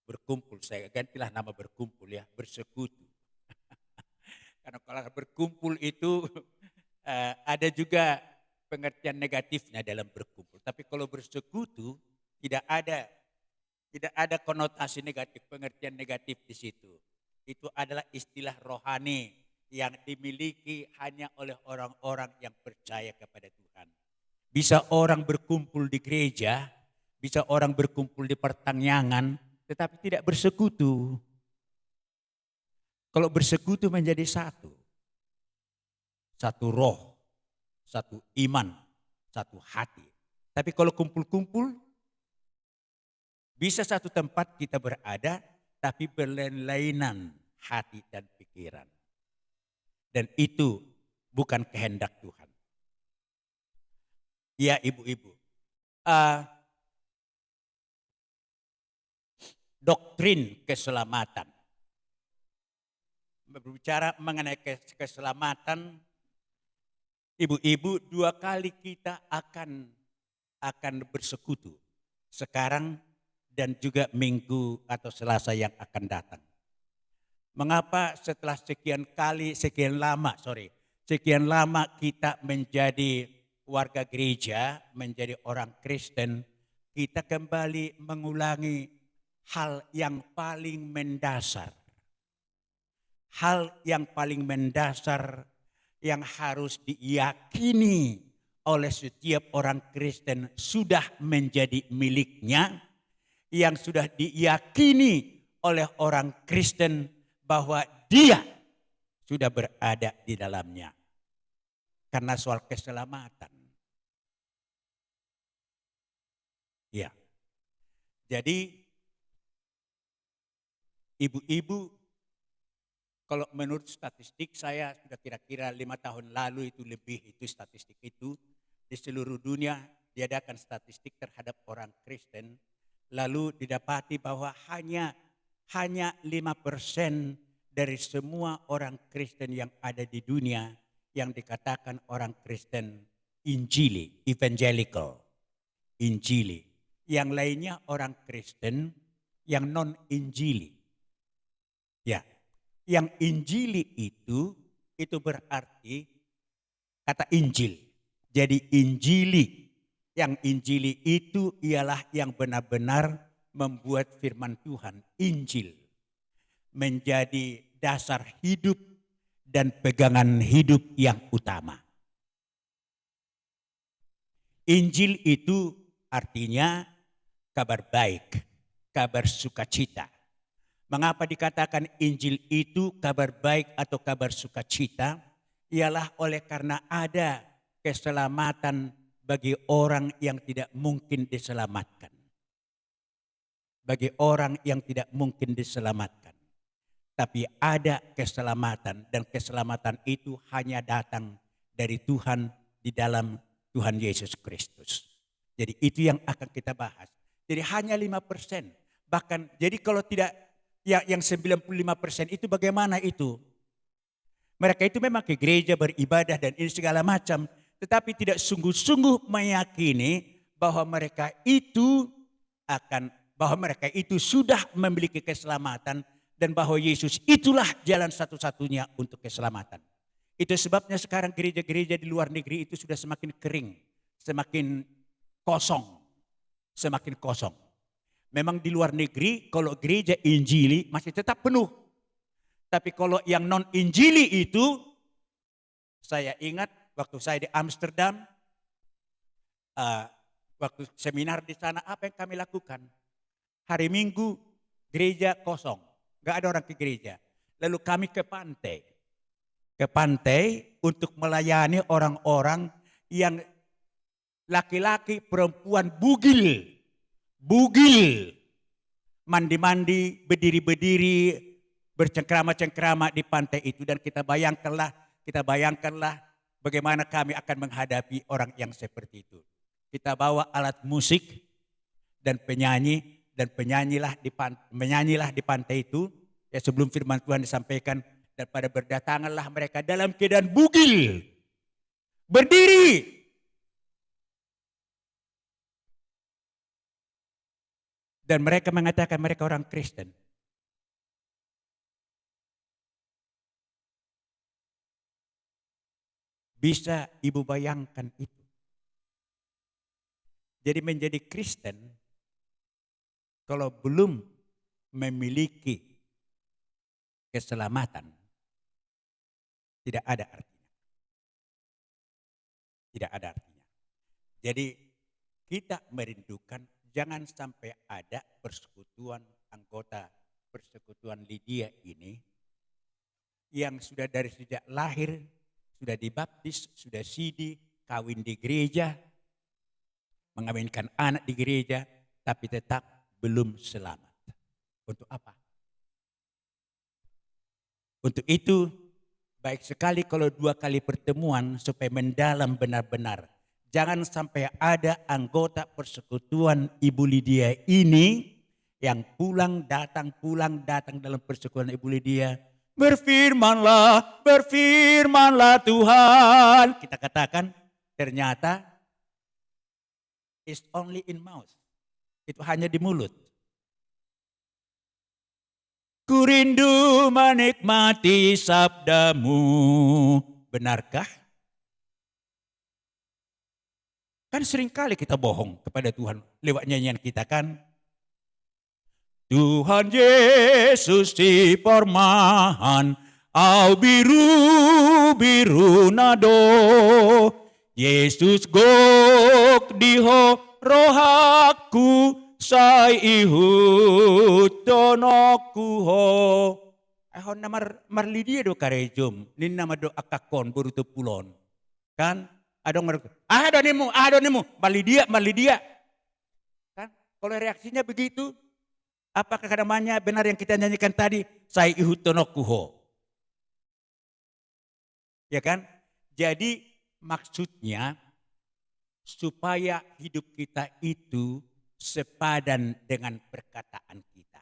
berkumpul. Saya gantilah nama berkumpul ya, bersekutu. Karena kalau berkumpul itu ada juga pengertian negatifnya dalam berkumpul. Tapi kalau bersekutu tidak ada konotasi negatif, pengertian negatif di situ. Itu adalah istilah rohani yang dimiliki hanya oleh orang-orang yang percaya kepada Tuhan. Bisa orang berkumpul di gereja, bisa orang berkumpul di pertanyaan, tetapi tidak bersekutu. Kalau bersekutu menjadi satu. Satu roh, satu iman, satu hati. Tapi kalau kumpul-kumpul, bisa satu tempat kita berada, tapi berlain-lainan hati dan pikiran. Dan itu bukan kehendak Tuhan. Ya ibu-ibu, doktrin keselamatan. Berbicara mengenai keselamatan, ibu-ibu, 2 kali kita akan bersekutu. Sekarang dan juga minggu atau Selasa yang akan datang. Mengapa setelah sekian lama kita menjadi warga gereja, menjadi orang Kristen, kita kembali mengulangi hal yang paling mendasar. Hal yang paling mendasar yang harus diyakini oleh setiap orang Kristen sudah menjadi miliknya, yang sudah diyakini oleh orang Kristen bahwa dia sudah berada di dalamnya. Karena soal keselamatan. Ya. Jadi ibu-ibu, kalau menurut statistik saya sudah kira-kira 5 tahun lalu itu lebih itu statistik itu di seluruh dunia diadakan statistik terhadap orang Kristen, lalu didapati bahwa hanya 5% dari semua orang Kristen yang ada di dunia yang dikatakan orang Kristen Injili, evangelical, Injili. Yang lainnya orang Kristen yang non-Injili. Ya. Yang Injili itu berarti kata Injil. Jadi Injili, yang Injili itu ialah yang benar-benar membuat firman Tuhan, Injil, menjadi dasar hidup dan pegangan hidup yang utama. Injil itu artinya kabar baik, kabar sukacita. Mengapa dikatakan Injil itu kabar baik atau kabar sukacita? Ialah oleh karena ada keselamatan bagi orang yang tidak mungkin diselamatkan. Bagi orang yang tidak mungkin diselamatkan. Tapi ada keselamatan, dan keselamatan itu hanya datang dari Tuhan di dalam Tuhan Yesus Kristus. Jadi itu yang akan kita bahas. Jadi hanya 5%. Bahkan jadi kalau tidak yang 95% itu bagaimana itu? Mereka itu memang ke gereja beribadah dan ini segala macam, tetapi tidak sungguh-sungguh meyakini bahwa mereka itu sudah memiliki keselamatan dan bahwa Yesus itulah jalan satu-satunya untuk keselamatan. Itu sebabnya sekarang gereja-gereja di luar negeri itu sudah semakin kering, semakin kosong, semakin kosong. Memang di luar negeri kalau gereja Injili masih tetap penuh. Tapi kalau yang non-Injili itu, saya ingat waktu saya di Amsterdam, waktu seminar di sana, apa yang kami lakukan? Hari Minggu gereja kosong, gak ada orang ke gereja. Lalu kami ke pantai untuk melayani orang-orang yang laki-laki, perempuan bugil, mandi-mandi, berdiri-berdiri, bercengkrama-cengkrama di pantai itu. Dan kita bayangkanlah bagaimana kami akan menghadapi orang yang seperti itu. Kita bawa alat musik dan menyanyilah di pantai itu. Ya, sebelum firman Tuhan disampaikan, dan pada berdatanganlah mereka dalam keadaan bugil, berdiri. Dan mereka mengatakan mereka orang Kristen. Bisa ibu bayangkan itu. Jadi menjadi Kristen, kalau belum memiliki keselamatan, tidak ada artinya. Tidak ada artinya. Jadi kita merindukan jangan sampai ada persekutuan anggota persekutuan Lydia ini yang sudah dari sejak lahir, sudah dibaptis, sudah sidi, kawin di gereja, mengawinkan anak di gereja, tapi tetap belum selamat. Untuk apa? Untuk itu, baik sekali kalau 2 kali pertemuan supaya mendalam benar-benar. Jangan sampai ada anggota persekutuan Ibu Lydia ini yang pulang datang dalam persekutuan Ibu Lydia. Berfirmanlah, berfirmanlah Tuhan. Kita katakan ternyata it's only in mouth. Itu hanya di mulut. Ku rindu menikmati sabdamu. Benarkah? Kan seringkali kita bohong kepada Tuhan lewat nyanyian kita kan. Tuhan Yesus si pormahan, au biru nado. Yesus gok diho rohaku, sai ihut tonokuho. Ahon namar Lydia do karejum, nin nama do akakon buru pulon. Kan? Adong adonimu, Lydia. Kan? Kalau reaksinya begitu, apakah namanya benar yang kita nyanyikan tadi? Sai ihut tonokuho. Ya kan? Jadi maksudnya supaya hidup kita itu sepadan dengan perkataan kita.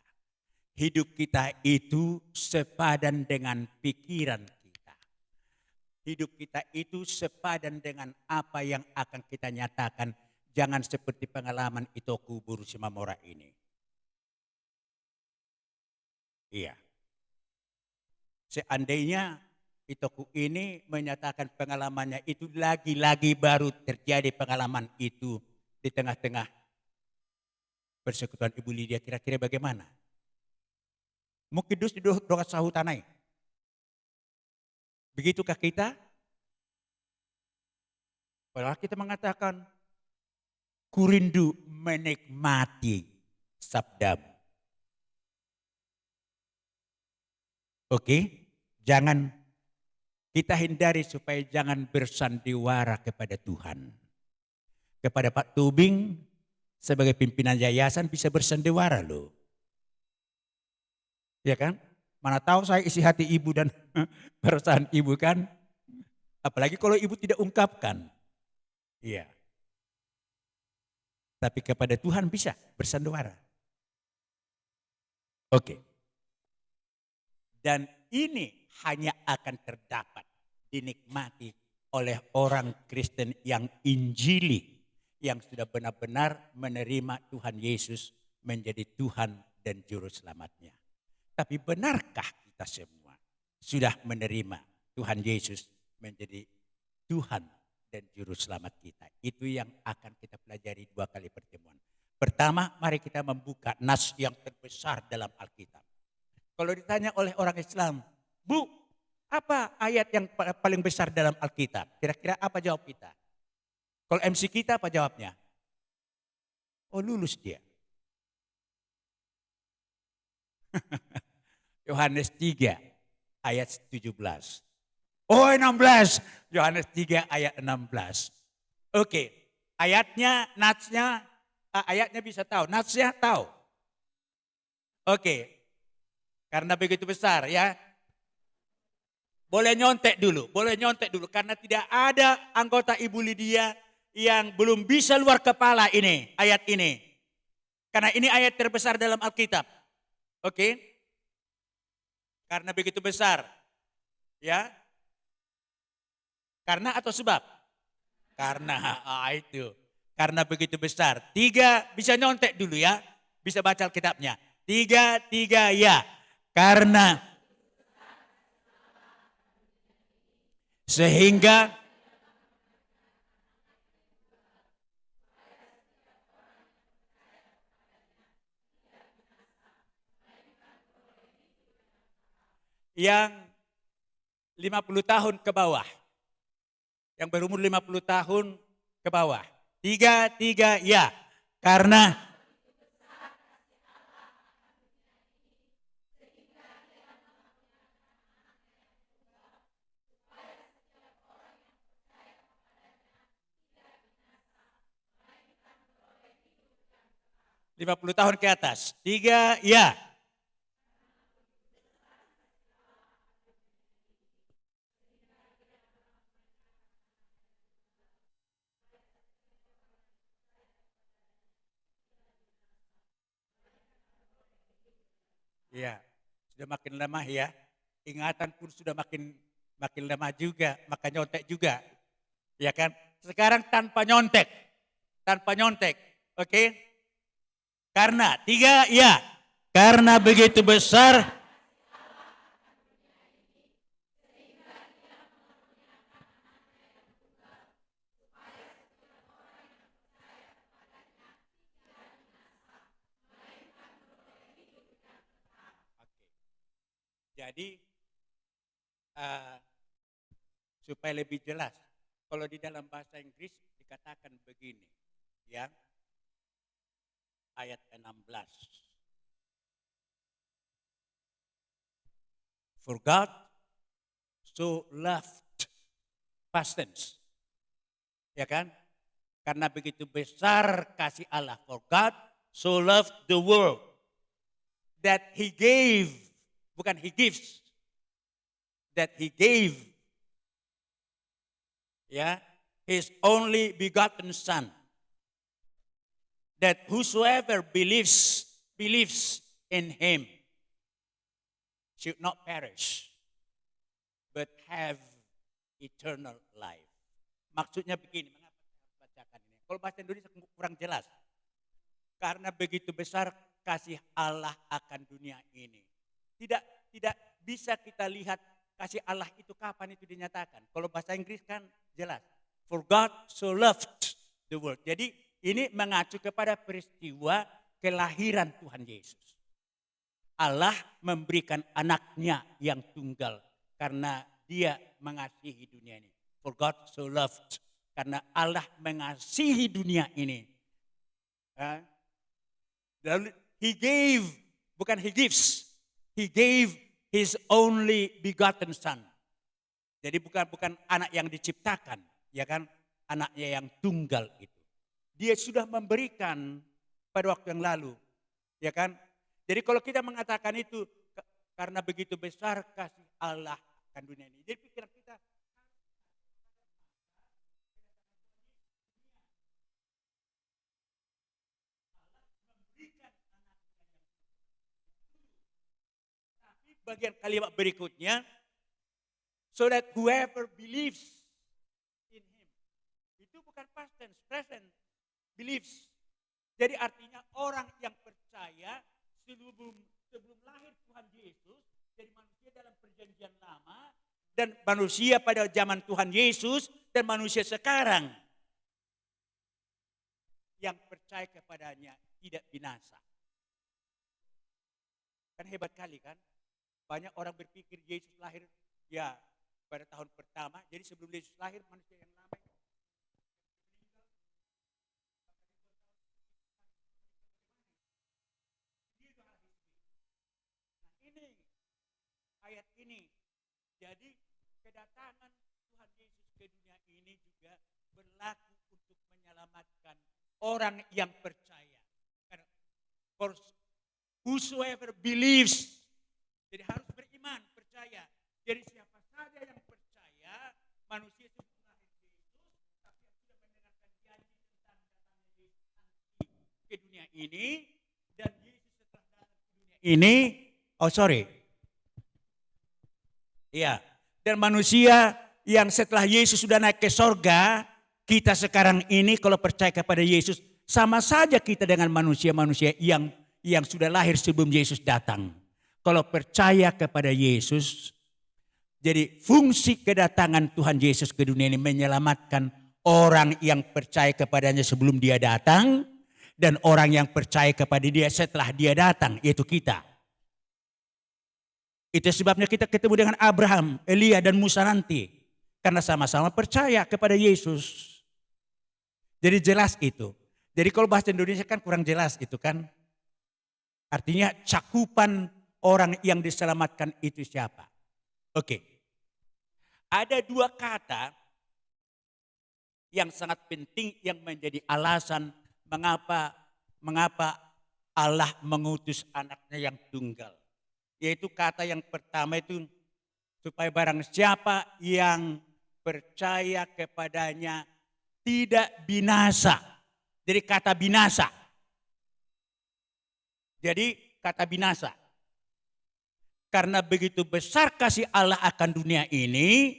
Hidup kita itu sepadan dengan pikiran kita. Hidup kita itu sepadan dengan apa yang akan kita nyatakan. Jangan seperti pengalaman Itoku Buru Simamora ini. Iya. Seandainya Itoku ini menyatakan pengalamannya itu lagi-lagi baru terjadi pengalaman itu di tengah-tengah persekutuan Ibu Lydia, kira-kira bagaimana? Mungkin dus di doa sahutanai. Begitukah kita? Padahal kita mengatakan, ku rindu menikmati sabdamu. Oke, jangan kita hindari supaya jangan bersandiwara kepada Tuhan. Kepada Pak Tubing sebagai pimpinan yayasan bisa bersandiwara loh. Ya kan? Mana tahu saya isi hati ibu dan perasaan ibu kan. Apalagi kalau ibu tidak ungkapkan. Iya. Tapi kepada Tuhan bisa bersandiwara. Oke. Dan ini hanya akan terdapat dinikmati oleh orang Kristen yang injili. Yang sudah benar-benar menerima Tuhan Yesus menjadi Tuhan dan Juru Selamatnya. Tapi benarkah kita semua sudah menerima Tuhan Yesus menjadi Tuhan dan Juru Selamat kita? Itu yang akan kita pelajari 2 kali pertemuan. Pertama, mari kita membuka nas yang terbesar dalam Alkitab. Kalau ditanya oleh orang Islam, Bu, apa ayat yang paling besar dalam Alkitab? Kira-kira apa jawab kita? Kalau MC kita apa jawabnya? Oh, lulus dia. Yohanes 3 ayat 17. Oh 16. Yohanes 3 ayat 16. Oke. Ayatnya, natsnya, ayatnya bisa tahu. Natsnya tahu. Oke. Karena begitu besar ya. Boleh nyontek dulu. Karena tidak ada anggota Ibu Lydia yang belum bisa luar kepala ini. Ayat ini. Karena ini ayat terbesar dalam Alkitab. Oke. Karena begitu besar. Ya. Karena atau sebab? Karena. Itu. Karena begitu besar. 3 bisa nyontek dulu ya. Bisa baca Alkitabnya. 3 ya. Karena sehingga yang 50 tahun ke bawah. Yang berumur 50 tahun ke bawah. 3 ya. Karena lima puluh tahun ke atas. 3 ya. Ya, sudah makin lemah ya. Ingatan pun sudah makin lemah juga, maka nyontek juga. Ya kan? Sekarang tanpa nyontek. Tanpa nyontek. Oke? Karena 3 ya. Karena begitu besar jadi supaya lebih jelas, kalau di dalam bahasa Inggris dikatakan begini, ya, ayat 16. For God so loved, past tense, ya kan? Karena begitu besar kasih Allah, for God so loved the world that He gave, bukan He gives, that He gave, ya, His only begotten Son, that whosoever believes in Him should not perish, but have eternal life. Maksudnya begini, mengapa saya bacakan ini? Kalau bahasa Indonesia kurang jelas. Karena begitu besar kasih Allah akan dunia ini. Tidak bisa kita lihat kasih Allah itu kapan itu dinyatakan. Kalau bahasa Inggris kan jelas. For God so loved the world. Jadi ini mengacu kepada peristiwa kelahiran Tuhan Yesus. Allah memberikan anaknya yang tunggal karena Dia mengasihi dunia ini. For God so loved, karena Allah mengasihi dunia ini. Lalu He gave, bukan He gives. He gave His only begotten Son. Jadi bukan anak yang diciptakan, ya kan? Anaknya yang tunggal itu. Dia sudah memberikan pada waktu yang lalu, ya kan? Jadi kalau kita mengatakan itu karena begitu besar kasih Allah akan dunia ini. Jadi pikiran kita bagian kalimat berikutnya, so that whoever believes in Him. Itu bukan past tense, present, believes. Jadi artinya orang yang percaya sebelum lahir Tuhan Yesus, dari manusia dalam perjanjian lama, dan manusia pada zaman Tuhan Yesus, dan manusia sekarang, yang percaya kepadanya tidak binasa. Kan hebat kali kan? Banyak orang berpikir Yesus lahir ya pada tahun pertama. Jadi sebelum Yesus lahir manusia yang lama. Nah ini ayat ini. Jadi kedatangan Tuhan Yesus ke dunia ini juga berlaku untuk menyelamatkan orang yang percaya. For whosoever believes. Jadi harus beriman, percaya. Jadi siapa saja yang percaya, manusia sebelum lahir Yesus, tapi yang sudah mendengarkan janji tentang datangnya Yesus nanti ke dunia ini, dan Yesus setelah datang ke dunia ini, iya, dan manusia yang setelah Yesus sudah naik ke sorga, kita sekarang ini kalau percaya kepada Yesus, sama saja kita dengan manusia-manusia yang yang sudah lahir sebelum Yesus datang. Kalau percaya kepada Yesus, jadi fungsi kedatangan Tuhan Yesus ke dunia ini menyelamatkan orang yang percaya kepadanya sebelum dia datang dan orang yang percaya kepada dia setelah dia datang, yaitu kita. Itu sebabnya kita ketemu dengan Abraham, Elia dan Musa nanti. Karena sama-sama percaya kepada Yesus. Jadi jelas itu. Jadi kalau bahasa Indonesia kan kurang jelas itu kan. Artinya cakupan orang yang diselamatkan itu siapa? Oke. Ada dua kata yang sangat penting yang menjadi alasan mengapa Allah mengutus anaknya yang tunggal. Yaitu kata yang pertama itu supaya barang siapa yang percaya kepadanya tidak binasa. Jadi kata binasa. Jadi kata binasa. Karena begitu besar kasih Allah akan dunia ini,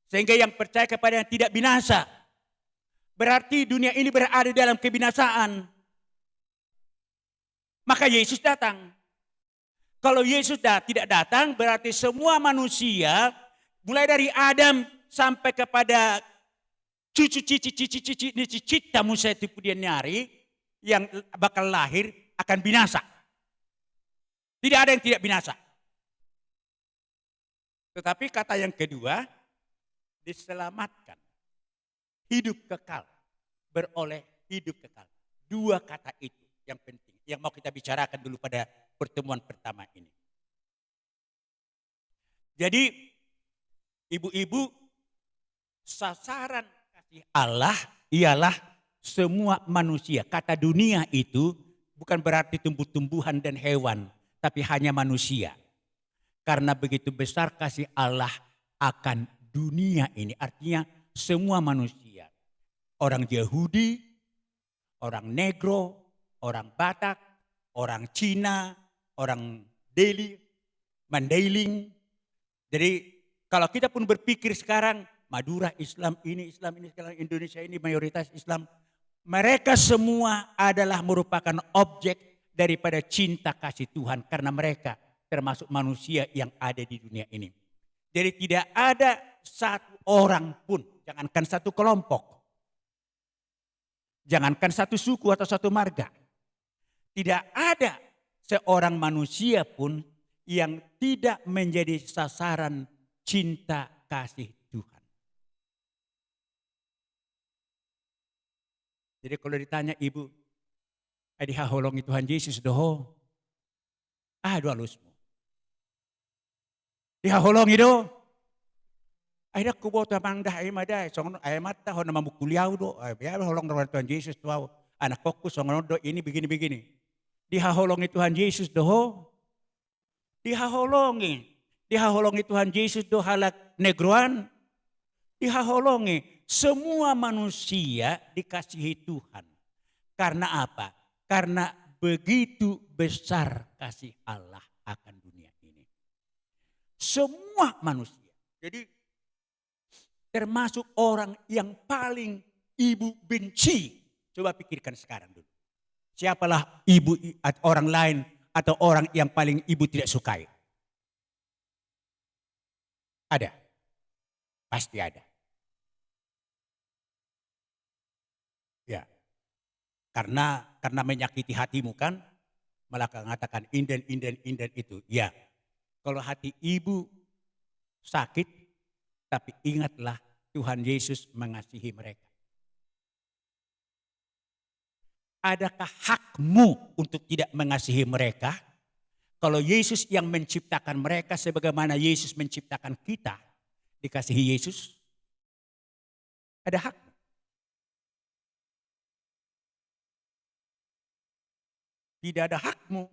sehingga yang percaya kepadanya tidak binasa. Berarti dunia ini berada dalam kebinasaan. Maka Yesus datang. Kalau Yesus tidak datang, berarti semua manusia, mulai dari Adam sampai kepada cucu cicit Musa itu kemudian nyari, yang bakal lahir akan binasa. Tidak ada yang tidak binasa. Tetapi kata yang kedua, diselamatkan. Hidup kekal. Beroleh hidup kekal. Dua kata itu yang penting. Yang mau kita bicarakan dulu pada pertemuan pertama ini. Jadi ibu-ibu, sasaran kasih Allah ialah semua manusia. Kata dunia itu bukan berarti tumbuh-tumbuhan dan hewan, tapi hanya manusia. Karena begitu besar kasih Allah akan dunia ini. Artinya semua manusia. Orang Yahudi, orang Negro, orang Batak, orang Cina, orang Mandailing. Jadi kalau kita pun berpikir sekarang, Madura Islam ini, sekarang Indonesia ini mayoritas Islam. Mereka semua adalah merupakan objek daripada cinta kasih Tuhan. Karena mereka termasuk manusia yang ada di dunia ini. Jadi tidak ada satu orang pun, jangankan satu kelompok. Jangankan satu suku atau satu marga. Tidak ada seorang manusia pun yang tidak menjadi sasaran cinta kasih Tuhan. Jadi kalau ditanya ibu, dihaholongi Tuhan Yesus doho. Aduh halusmu. Dihaholongi doh. Aida kubo tamang dah ayamada, songon ayamata ho nama bukuliau do, biar holong Tuhan Yesus tuau. Anak fokus songon do ini begini-begini. Dihaholongi Tuhan Yesus doho. Dihaholongi Tuhan Yesus do halak negroan. Dihaholongi semua manusia dikasihi Tuhan. Karena apa? Karena begitu besar kasih Allah akan dunia ini. Semua manusia. Jadi termasuk orang yang paling ibu benci. Coba pikirkan sekarang dulu. Siapalah ibu orang lain atau orang yang paling ibu tidak sukai? Ada. Pasti ada. Ya. Karena menyakiti hatimu kan, malah mengatakan inden itu. Ya. Kalau hati ibu sakit, tapi ingatlah Tuhan Yesus mengasihi mereka. Adakah hakmu untuk tidak mengasihi mereka? Kalau Yesus yang menciptakan mereka sebagaimana Yesus menciptakan kita, dikasihi Yesus, ada hak. Tidak ada hakmu.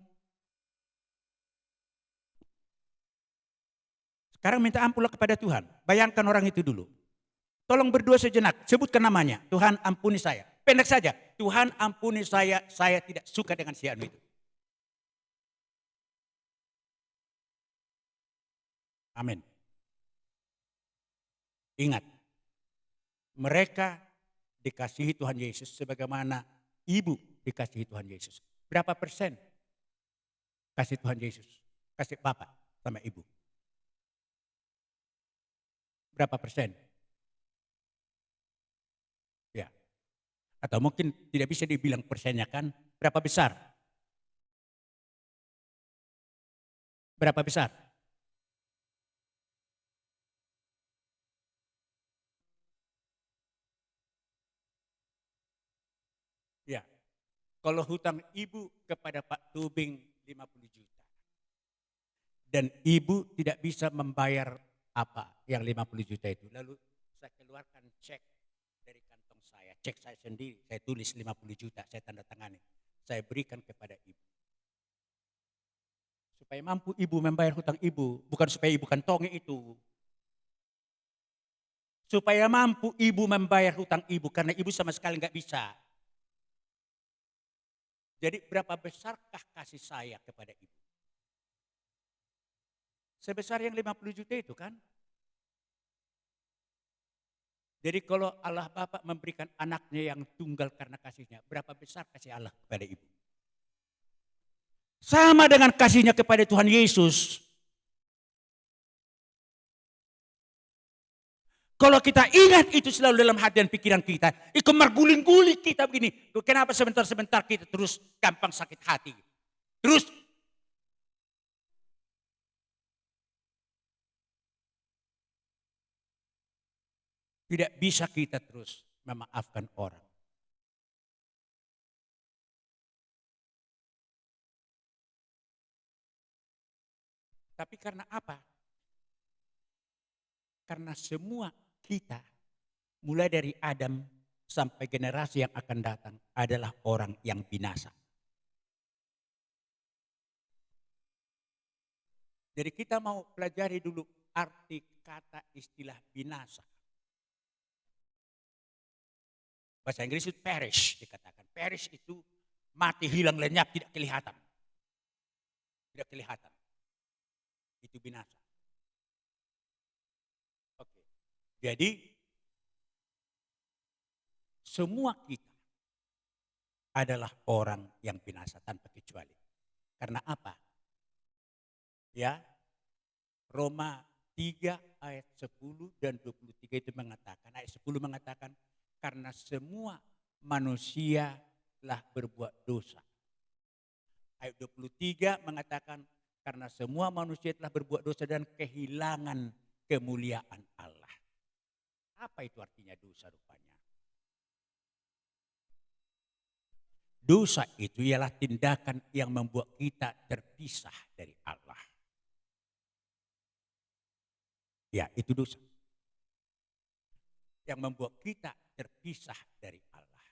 Sekarang minta ampunlah kepada Tuhan. Bayangkan orang itu dulu. Tolong berdoa sejenak, sebutkan namanya. Tuhan ampuni saya. Pendek saja, Tuhan ampuni saya tidak suka dengan si anu itu. Amin. Ingat, mereka dikasihi Tuhan Yesus sebagaimana ibu dikasihi Tuhan Yesus. Berapa persen kasih Tuhan Yesus? Kasih Bapak sama Ibu? Berapa persen? Ya. Atau mungkin tidak bisa dibilang persennya kan? Berapa besar? Berapa besar? Ya. Kalau hutang ibu kepada Pak Tubing 50 juta. Dan ibu tidak bisa membayar apa yang 50 juta itu. Lalu saya keluarkan cek dari kantong saya. Cek saya sendiri. Saya tulis 50 juta. Saya tanda tangani. Saya berikan kepada ibu. Supaya mampu ibu membayar hutang ibu. Bukan supaya ibu kantongi itu. Supaya mampu ibu membayar hutang ibu. Karena ibu sama sekali nggak bisa. Jadi berapa besarkah kasih saya kepada ibu? Sebesar yang 50 juta itu kan. Jadi kalau Allah Bapa memberikan anaknya yang tunggal karena kasihnya. Berapa besar kasih Allah kepada ibu? Sama dengan kasihnya kepada Tuhan Yesus. Kalau kita ingat itu selalu dalam hati dan pikiran kita, itu merguling-guling kita begini. Kenapa sebentar-sebentar kita terus gampang sakit hati? Terus tidak bisa kita terus memaafkan orang. Tapi karena apa? Karena semua kita, mulai dari Adam sampai generasi yang akan datang, adalah orang yang binasa. Jadi kita mau pelajari dulu arti kata istilah binasa. Bahasa Inggris itu perish dikatakan. Perish itu mati, hilang, lenyap, tidak kelihatan. Tidak kelihatan. Itu binasa. Oke. Jadi semua kita adalah orang yang binasa tanpa kecuali. Karena apa? Ya, Roma 3 ayat 10 dan 23 itu mengatakan, ayat 10 mengatakan, karena semua manusia telah berbuat dosa. Ayat 23 mengatakan, karena semua manusia telah berbuat dosa dan kehilangan kemuliaan Allah. Apa itu artinya dosa rupanya? Dosa itu ialah tindakan yang membuat kita terpisah dari Allah. Ya, itu dosa. Yang membuat kita terpisah dari Allah.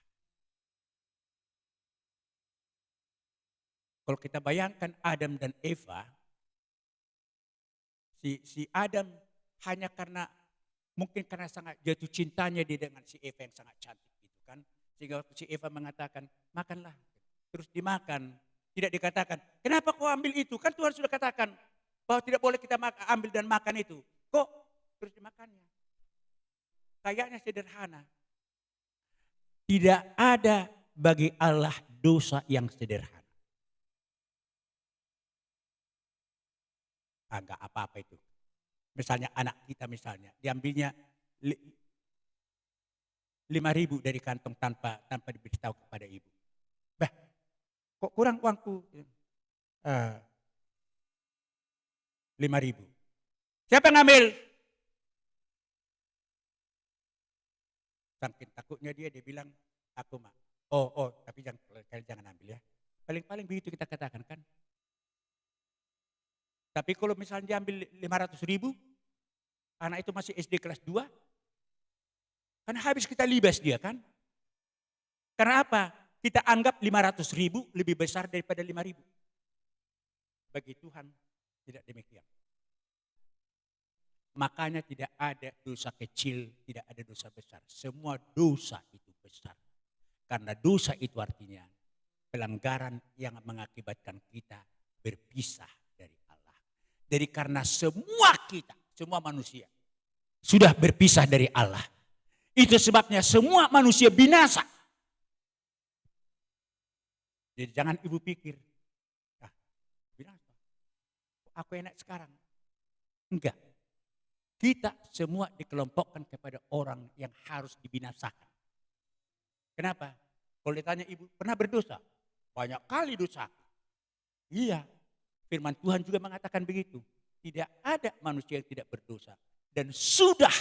Kalau kita bayangkan Adam dan Eva, si Adam hanya karena, mungkin karena sangat jatuh cintanya dia dengan si Eva yang sangat cantik itu kan. Sehingga waktu si Eva mengatakan, makanlah. Terus dimakan. Tidak dikatakan, kenapa kau ambil itu? Kan Tuhan sudah katakan bahwa tidak boleh kita ambil dan makan itu. Kok terus dimakannya? Kayaknya sederhana. Tidak ada bagi Allah dosa yang sederhana. Enggak apa-apa itu. Misalnya anak kita misalnya, diambilnya 5.000 dari kantong tanpa diberitahu kepada ibu. Bah, kok kurang uangku? 5.000. Siapa yang ngambil? Saking takutnya dia bilang, aku mah. Oh, tapi jangan ambil ya. Paling begitu kita katakan kan. Tapi kalau misalnya diambil 500.000, anak itu masih SD kelas 2, kan habis kita libas dia kan. Karena apa? Kita anggap 500.000 lebih besar daripada 5.000. Bagi Tuhan tidak demikian. Makanya tidak ada dosa kecil, tidak ada dosa besar. Semua dosa itu besar. Karena dosa itu artinya pelanggaran yang mengakibatkan kita berpisah dari Allah. Jadi karena semua kita, semua manusia sudah berpisah dari Allah. Itu sebabnya semua manusia binasa. Jadi Jadi jangan ibu pikir, ah, binasa. Aku enak sekarang. Enggak. Kita semua dikelompokkan kepada orang yang harus dibinasakan. Kenapa? Kalau ditanya ibu, pernah berdosa? Banyak kali dosa. Iya, firman Tuhan juga mengatakan begitu. Tidak ada manusia yang tidak berdosa. Dan sudah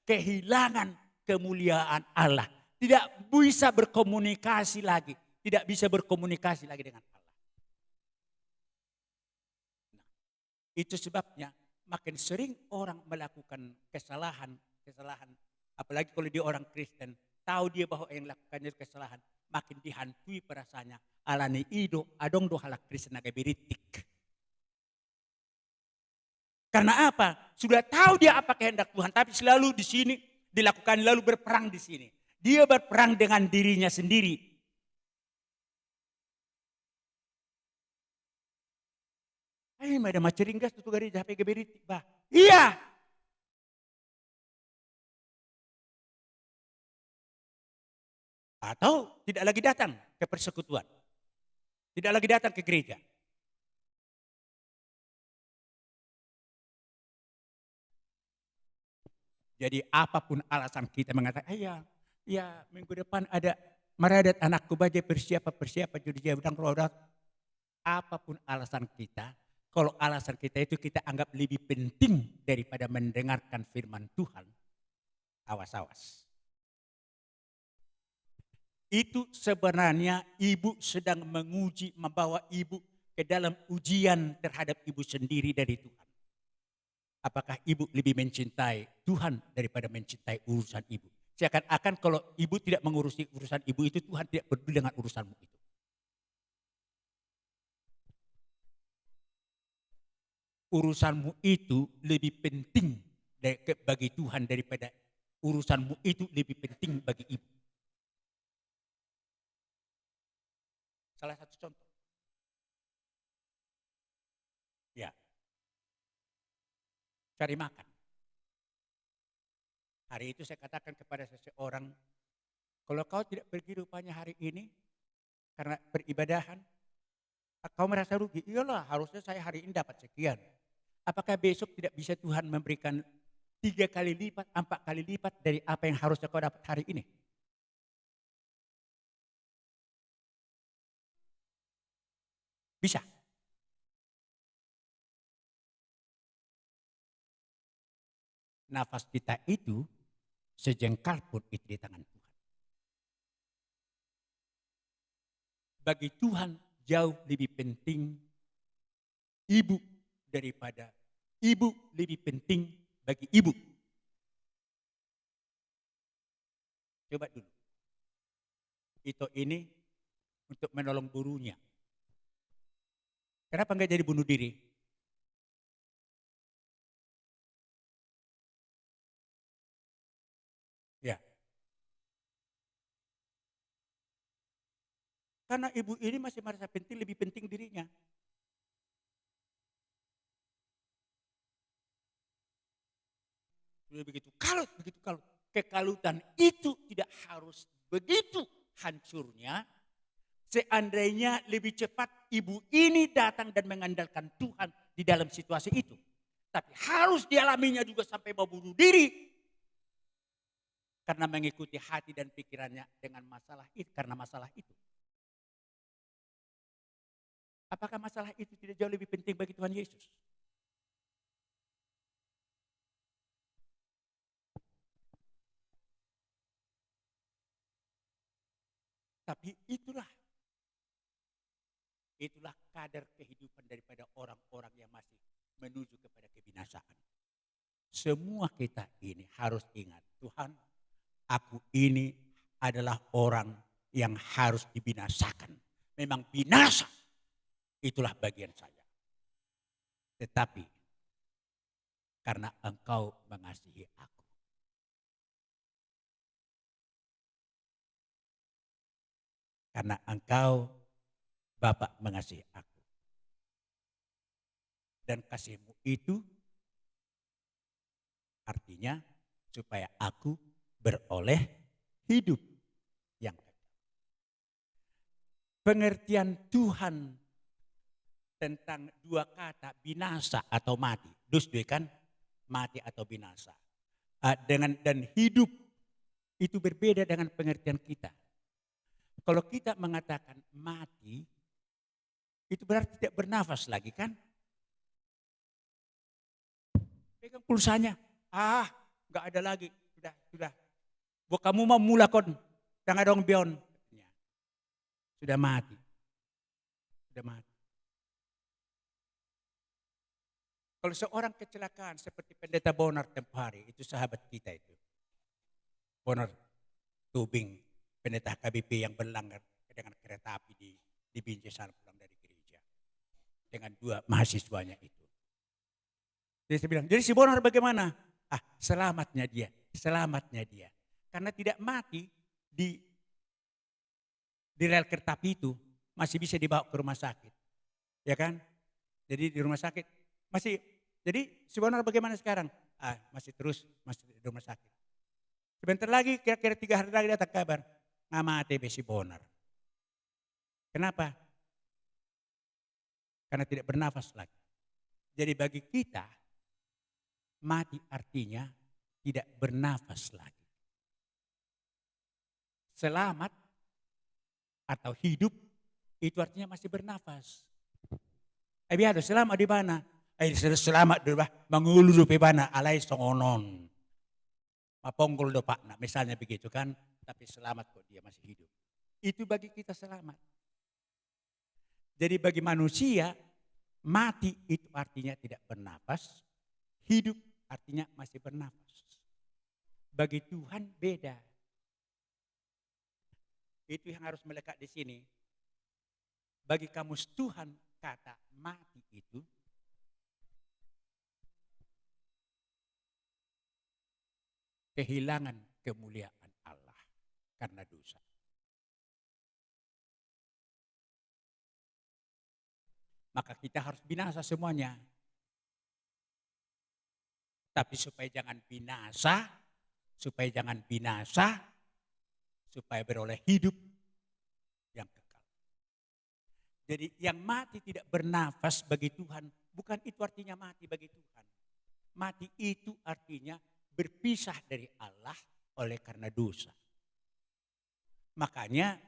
kehilangan kemuliaan Allah. Tidak bisa berkomunikasi lagi. Tidak bisa berkomunikasi lagi dengan Allah. Nah, itu sebabnya makin sering orang melakukan kesalahan. Apalagi kalau dia orang Kristen. Tahu dia bahwa yang lakukannya kesalahan. Makin dihantui perasaannya. Alani ido adong do halak Kristen agak beritik. Karena apa? Sudah tahu dia apa kehendak Tuhan, tapi selalu di sini dilakukan, lalu berperang di sini. Dia berperang dengan dirinya sendiri. Ada maceringgas tuh gari HP geberit, bah. Iya. Atau tidak lagi datang ke persekutuan. Tidak lagi datang ke gereja. Jadi apapun alasan kita mengatakan, ya minggu depan ada meradat anakku baca persiapan jadi udang roda. Apapun alasan kita, kalau alasan kita itu kita anggap lebih penting daripada mendengarkan firman Tuhan, awas-awas. Itu sebenarnya ibu sedang menguji, membawa ibu ke dalam ujian terhadap ibu sendiri dari Tuhan. Apakah ibu lebih mencintai Tuhan daripada mencintai urusan ibu? Seakan-akan kalau ibu tidak mengurusi urusan ibu itu, Tuhan tidak peduli dengan urusanmu itu. Urusanmu itu lebih penting bagi Tuhan daripada urusanmu itu lebih penting bagi ibu. Salah satu contoh. Ya. Cari makan. Hari itu saya katakan kepada seseorang, kalau kau tidak pergi rupanya hari ini karena beribadahan, kau merasa rugi. Iyalah, harusnya saya hari ini dapat sekian. Apakah besok tidak bisa Tuhan memberikan 3 kali lipat, 4 kali lipat dari apa yang harusnya kau dapat hari ini? Bisa. Nafas kita itu sejengkal pun itu di tangan Tuhan. Bagi Tuhan jauh lebih penting ibu daripada ibu lebih penting bagi ibu. Coba dulu. Itu ini untuk menolong gurunya. Kenapa enggak jadi bunuh diri? Ya. Karena ibu ini masih merasa penting, lebih penting dirinya. Sudah begitu kalut. Kekalutan itu tidak harus begitu hancurnya. Seandainya lebih cepat ibu ini datang dan mengandalkan Tuhan di dalam situasi itu. Tapi harus dialaminya juga sampai mau bunuh diri. Karena mengikuti hati dan pikirannya dengan masalah itu, karena masalah itu. Apakah masalah itu tidak jauh lebih penting bagi Tuhan Yesus? Tapi itulah kadar kehidupan daripada orang-orang yang masih menuju kepada kebinasaan. Semua kita ini harus ingat, Tuhan, aku ini adalah orang yang harus dibinasakan. Memang binasa, itulah bagian saya. Tetapi karena Engkau mengasihi aku, karena Engkau Bapa mengasihi aku, dan kasihmu itu artinya supaya aku beroleh hidup yang kekal. pengertian Tuhan tentang dua kata binasa atau mati. Dus dua kan mati atau binasa. Dan hidup itu berbeda dengan pengertian kita. Kalau kita mengatakan mati, itu berarti tidak bernafas lagi kan? Pegang pulsanya, nggak ada lagi, sudah. Buat kamu mau mula kon, jangan dong bion. Sudah mati. Kalau seorang kecelakaan seperti pendeta Bonar tempo hari, itu sahabat kita itu. Bonar Tubing, pendeta KBP yang berlanggar dengan kereta api di Binjai sana pulang dari gereja. Dengan dua mahasiswanya itu. Jadi saya bilang, jadi si Bonar bagaimana? Selamatnya dia. Karena tidak mati di rel kereta api itu, masih bisa dibawa ke rumah sakit. Ya kan? Jadi di rumah sakit, jadi si Bonar bagaimana sekarang? Masih di rumah sakit. Sebentar lagi, kira-kira 3 hari lagi datang kabar, mati si Bonar. Kenapa? Karena tidak bernafas lagi. Jadi bagi kita, mati artinya tidak bernafas lagi. Selamat atau hidup itu artinya masih bernafas. Biado selamat di mana? Selamat di mangulu di mana? Alai songonon. Maponggol do pak, misalnya begitu kan. Tapi selamat kok dia masih hidup. Itu bagi kita selamat. Jadi bagi manusia, mati itu artinya tidak bernafas. Hidup artinya masih bernafas. Bagi Tuhan beda. Itu yang harus melekat di sini. Bagi kamus Tuhan, kata mati itu kehilangan kemuliaan Allah karena dosa. Maka kita harus binasa semuanya. Tapi supaya jangan binasa, supaya beroleh hidup yang kekal. Jadi yang mati tidak bernafas bagi Tuhan, bukan itu artinya mati bagi Tuhan. Mati itu artinya berpisah dari Allah oleh karena dosa. Makanya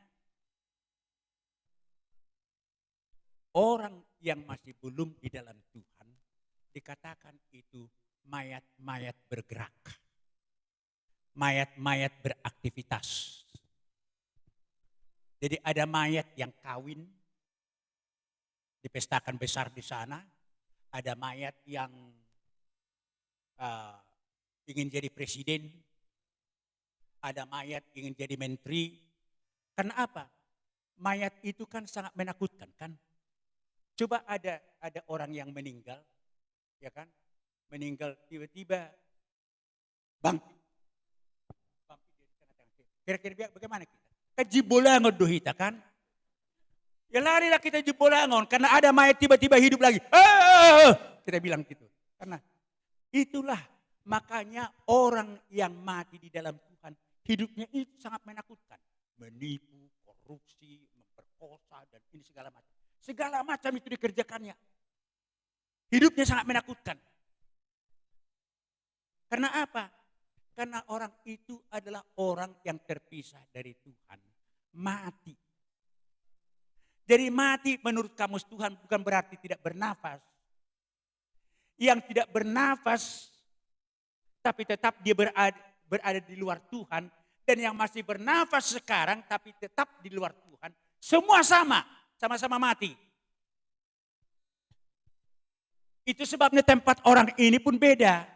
orang yang masih belum di dalam Tuhan dikatakan itu mayat-mayat bergerak. Mayat-mayat beraktivitas. Jadi ada mayat yang kawin, dipestakan besar di sana. Ada mayat yang ingin jadi presiden. Ada mayat ingin jadi menteri. Karena apa? Mayat itu kan sangat menakutkan kan. Coba ada orang yang meninggal, ya kan? Meninggal tiba-tiba bangkit. Kira-kira bagaimana kita? Kejibolangon dohita kan? Ya larilah kita jibolangon karena ada mayat tiba-tiba hidup lagi. Kita bilang gitu. Karena itulah makanya orang yang mati di dalam Tuhan hidupnya itu sangat menakutkan. Menipu, korupsi, memperkosa dan ini segala macam. Segala macam itu dikerjakannya. Hidupnya sangat menakutkan. Karena apa? Karena orang itu adalah orang yang terpisah dari Tuhan. Mati. Jadi mati menurut kamus Tuhan bukan berarti tidak bernafas. Yang tidak bernafas tapi tetap dia berada di luar Tuhan. Dan yang masih bernafas sekarang tapi tetap di luar Tuhan. Semua sama-sama mati. Itu sebabnya tempat orang ini pun beda.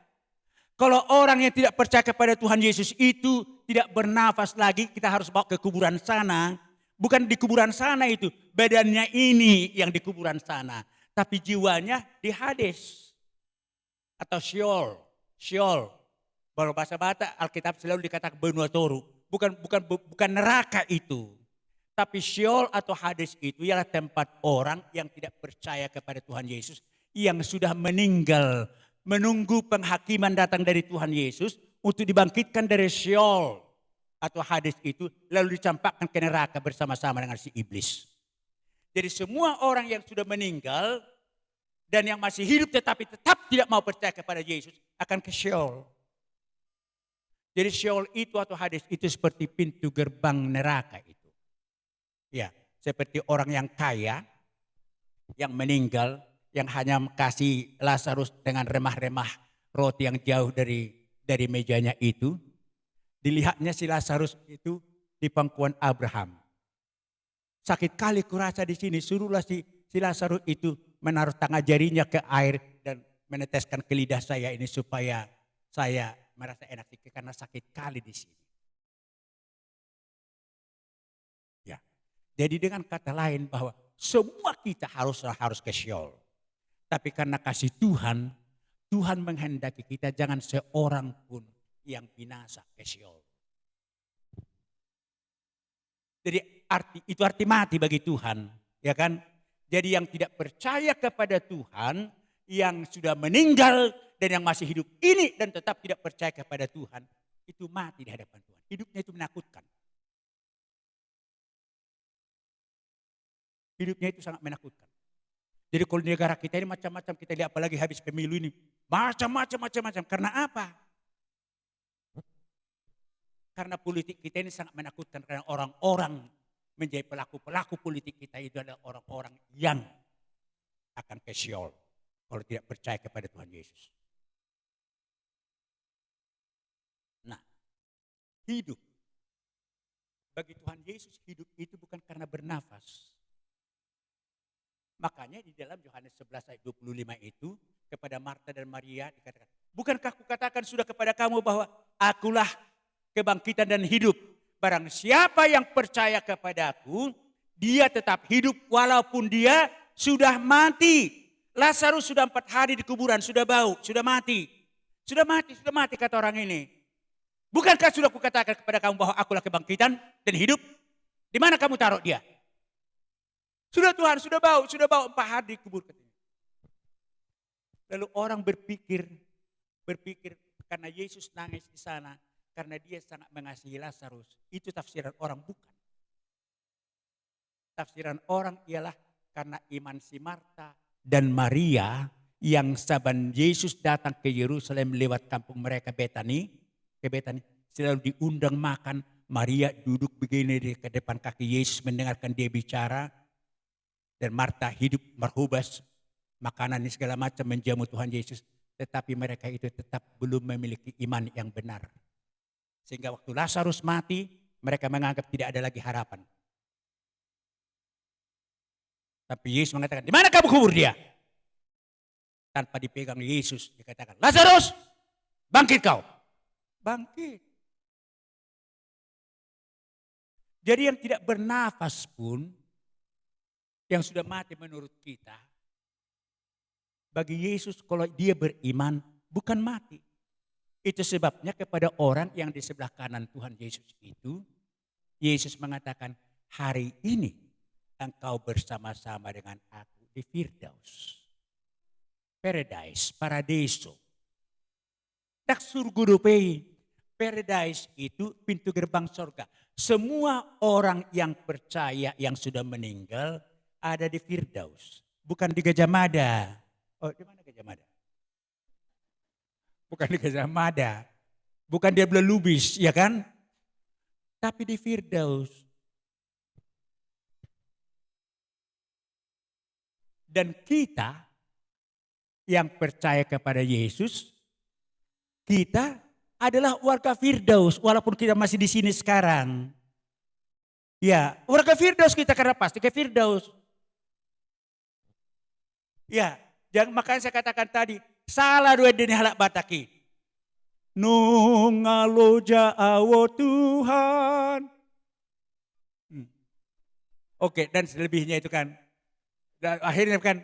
Kalau orang yang tidak percaya kepada Tuhan Yesus itu tidak bernafas lagi, kita harus bawa ke kuburan sana. Bukan di kuburan sana itu, badannya ini yang di kuburan sana. Tapi jiwanya di Hades. Atau Sheol. Kalau bahasa Batak, Alkitab selalu dikatakan benua toru. Bukan neraka itu. Tapi Sheol atau Hades itu ialah tempat orang yang tidak percaya kepada Tuhan Yesus. Yang sudah meninggal. Menunggu penghakiman datang dari Tuhan Yesus untuk dibangkitkan dari Sheol atau Hades itu lalu dicampakkan ke neraka bersama-sama dengan si iblis. Jadi semua orang yang sudah meninggal dan yang masih hidup tetapi tetap tidak mau percaya kepada Yesus akan ke Sheol. Jadi Sheol itu atau Hades itu seperti pintu gerbang neraka itu. Ya, seperti orang yang kaya yang meninggal yang hanya kasih Lazarus dengan remah-remah roti yang jauh dari mejanya itu. Dilihatnya si Lazarus itu di pangkuan Abraham. Sakit kali kurasa di sini, suruhlah si Lazarus itu menaruh tangan jarinya ke air dan meneteskan ke lidah saya ini supaya saya merasa enak karena sakit kali di sini. Ya. Jadi dengan kata lain bahwa semua kita harus ke Sheol. Tapi karena kasih Tuhan, Tuhan menghendaki kita jangan seorang pun yang binasa ke Sheol. Jadi itu arti mati bagi Tuhan, ya kan? Jadi yang tidak percaya kepada Tuhan, yang sudah meninggal dan yang masih hidup ini dan tetap tidak percaya kepada Tuhan, itu mati di hadapan Tuhan. Hidupnya itu menakutkan. Hidupnya itu sangat menakutkan. Jadi kalau di negara kita ini macam-macam, kita lihat apalagi habis pemilu ini, macam-macam. Karena apa? Karena politik kita ini sangat menakutkan karena orang-orang menjadi pelaku politik kita itu adalah orang-orang yang akan ke Sheol kalau tidak percaya kepada Tuhan Yesus. Nah, hidup bagi Tuhan Yesus, hidup itu bukan karena bernafas. Makanya di dalam Yohanes 11 ayat 25 itu kepada Marta dan Maria dikatakan, bukankah aku katakan sudah kepada kamu bahwa akulah kebangkitan dan hidup. Barang siapa yang percaya kepadaku, dia tetap hidup walaupun dia sudah mati. Lazarus sudah 4 hari di kuburan, sudah bau, sudah mati. Sudah mati kata orang ini. Bukankah sudah kukatakan kepada kamu bahwa akulah kebangkitan dan hidup? Di mana kamu taruh dia? Sudah Tuhan, sudah bau 4 hari di kubur. Lalu orang berpikir karena Yesus nangis di sana, karena dia sangat mengasihi Lazarus. Itu tafsiran orang bukan. Tafsiran orang ialah karena iman si Marta dan Maria yang saban Yesus datang ke Yerusalem lewat kampung mereka Betani, selalu diundang makan. Maria duduk begini di depan kaki Yesus mendengarkan dia bicara. Dan Marta hidup merhubas makanan ini segala macam menjamu Tuhan Yesus. Tetapi mereka itu tetap belum memiliki iman yang benar. Sehingga waktu Lazarus mati, mereka menganggap tidak ada lagi harapan. Tapi Yesus mengatakan, di mana kamu kubur dia? Tanpa dipegang Yesus, dikatakan, Lazarus, bangkit kau. Bangkit. Jadi yang tidak bernafas pun, yang sudah mati menurut kita, bagi Yesus kalau dia beriman, bukan mati. Itu sebabnya kepada orang yang di sebelah kanan Tuhan Yesus itu, Yesus mengatakan, hari ini engkau bersama-sama dengan aku di Firdaus. Paradise, paradiso. Tak surgudupei. Paradise itu pintu gerbang surga. Semua orang yang percaya yang sudah meninggal ada di Firdaus. Bukan di Gajah Mada. Oh, di mana Gajah Mada? Bukan di Gajah Mada. Bukan di Belubis, ya kan? Tapi di Firdaus. Dan kita yang percaya kepada Yesus, kita adalah warga Firdaus walaupun kita masih di sini sekarang. Ya, warga Firdaus kita karena pasti ke Firdaus. Ya, makanya saya katakan tadi, salah dua dini halak bataki. Nungalo awo Tuhan. Oke, dan selebihnya itu kan. Dan akhirnya kan.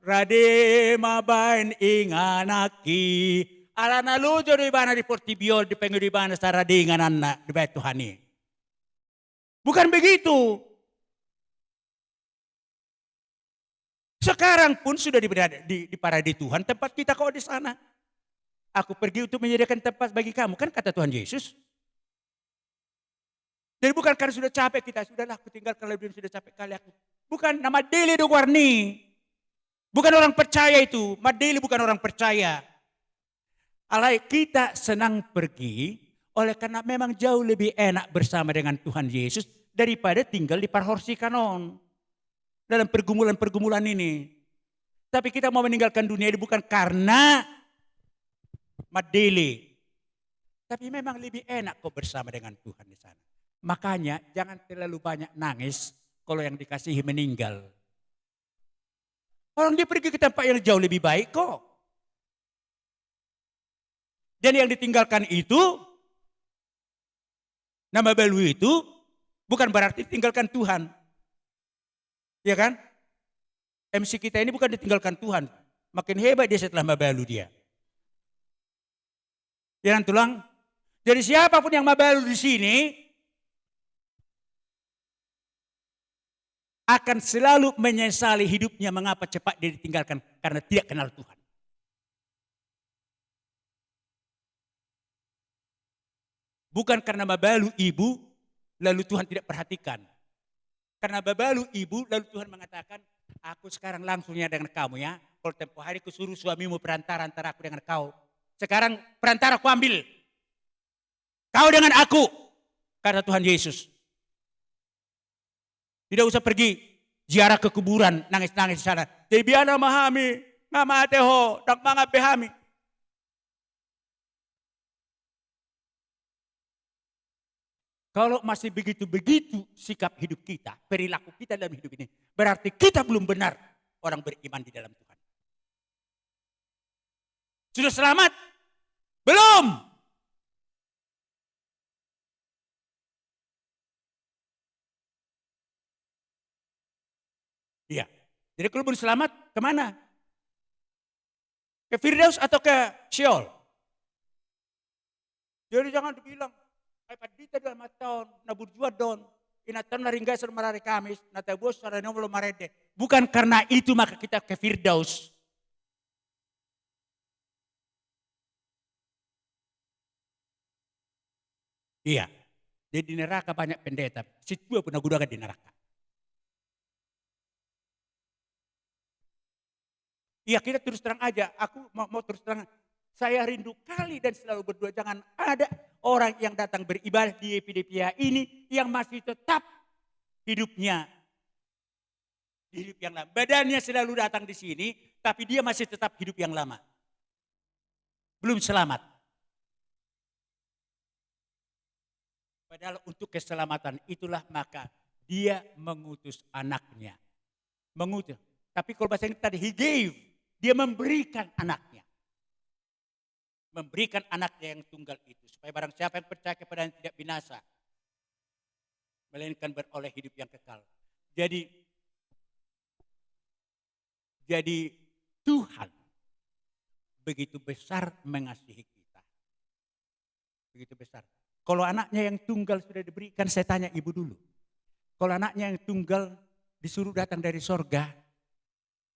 Rade mabain inganaki. Alana lujo di bana di Portibiol, di pengen di bana sarade inganan di bait Tuhani. Bukan begitu. Sekarang pun sudah di paradis Tuhan, tempat kita kau di sana. Aku pergi untuk menyediakan tempat bagi kamu, kan kata Tuhan Yesus. Jadi bukan karena sudah capek kita, sudahlah aku tinggalkan lebih sudah capek kali aku. Bukan, nama Dele do Warni. Bukan orang percaya itu, Madeli bukan orang percaya. Alai kita senang pergi, oleh karena memang jauh lebih enak bersama dengan Tuhan Yesus daripada tinggal di Parhorsi Kanon. Dalam pergumulan-pergumulan ini. Tapi kita mau meninggalkan dunia ini bukan karena Madeli. Tapi memang lebih enak kok bersama dengan Tuhan di sana. Makanya jangan terlalu banyak nangis kalau yang dikasihi meninggal. Orang dia pergi ke tempat yang jauh lebih baik kok. Dan yang ditinggalkan itu, nama balu itu bukan berarti tinggalkan Tuhan. Ya kan? MC kita ini bukan ditinggalkan Tuhan. Makin hebat dia setelah mabalu dia. Jangan tulang. Jadi siapapun yang mabalu di sini akan selalu menyesali hidupnya mengapa cepat dia ditinggalkan karena tidak kenal Tuhan. Bukan karena mabalu ibu lalu Tuhan tidak perhatikan. Karena mabalu ibu lalu Tuhan mengatakan, aku sekarang langsungnya dengan kamu ya. Kalau tempoh hari ku suruh suamimu perantara antara aku dengan kau. Sekarang perantara aku ambil. Kau dengan aku, kata Tuhan Yesus. Tidak usah pergi ziarah ke kuburan, nangis-nangis di sana. Jadi biarlah memahami, mama teho, tak mga behami. Kalau masih begitu-begitu sikap hidup kita, perilaku kita dalam hidup ini, berarti kita belum benar orang beriman di dalam Tuhan. Sudah selamat? Belum. Iya. Jadi kalau belum selamat, kemana? Ke Firdaus atau ke Sheol? Jadi jangan dibilang, ay padita dalam tahun, naburjua don, inatan naringga sa marari kamis, natabos sa ranomulo marede. Bukan karena itu maka kita ke Firdaus. Iya. Jadi di neraka banyak pendeta. Situ pun nagudakan di neraka. Iya kita terus terang aja. Aku mau terus terang. Saya rindu kali dan selalu berdoa. Jangan ada orang yang datang beribadah di EPDPA ini yang masih tetap hidupnya. Hidup yang lama. Badannya selalu datang di sini. Tapi dia masih tetap hidup yang lama. Belum selamat. Padahal untuk keselamatan itulah maka dia mengutus anaknya. Mengutus. Tapi kalau bahasa ini tadi, he gave. Dia memberikan anaknya. Memberikan anaknya yang tunggal itu. Supaya barang siapa yang percaya kepada yang tidak binasa. Melainkan beroleh hidup yang kekal. Jadi Tuhan begitu besar mengasihi kita. Begitu besar. Kalau anaknya yang tunggal sudah diberikan, saya tanya ibu dulu. Kalau anaknya yang tunggal disuruh datang dari sorga,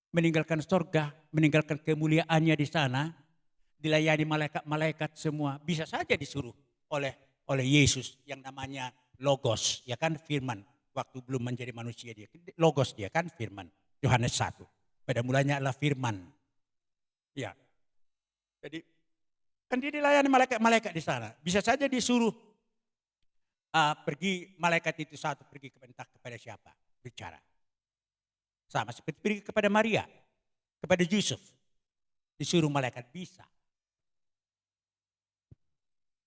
meninggalkan sorga, meninggalkan kemuliaannya di sana, dilayani malaikat-malaikat semua, bisa saja disuruh oleh Yesus yang namanya Logos, ya kan firman. Waktu belum menjadi manusia dia, Logos dia kan firman. Yohanes 1. Pada mulanya adalah firman. Ya. Jadi kan dia dilayani malaikat-malaikat di sana. Bisa saja disuruh pergi malaikat itu satu pergi entah kepada siapa bicara. Sama seperti pergi kepada Maria, kepada Yusuf. Disuruh malaikat bisa.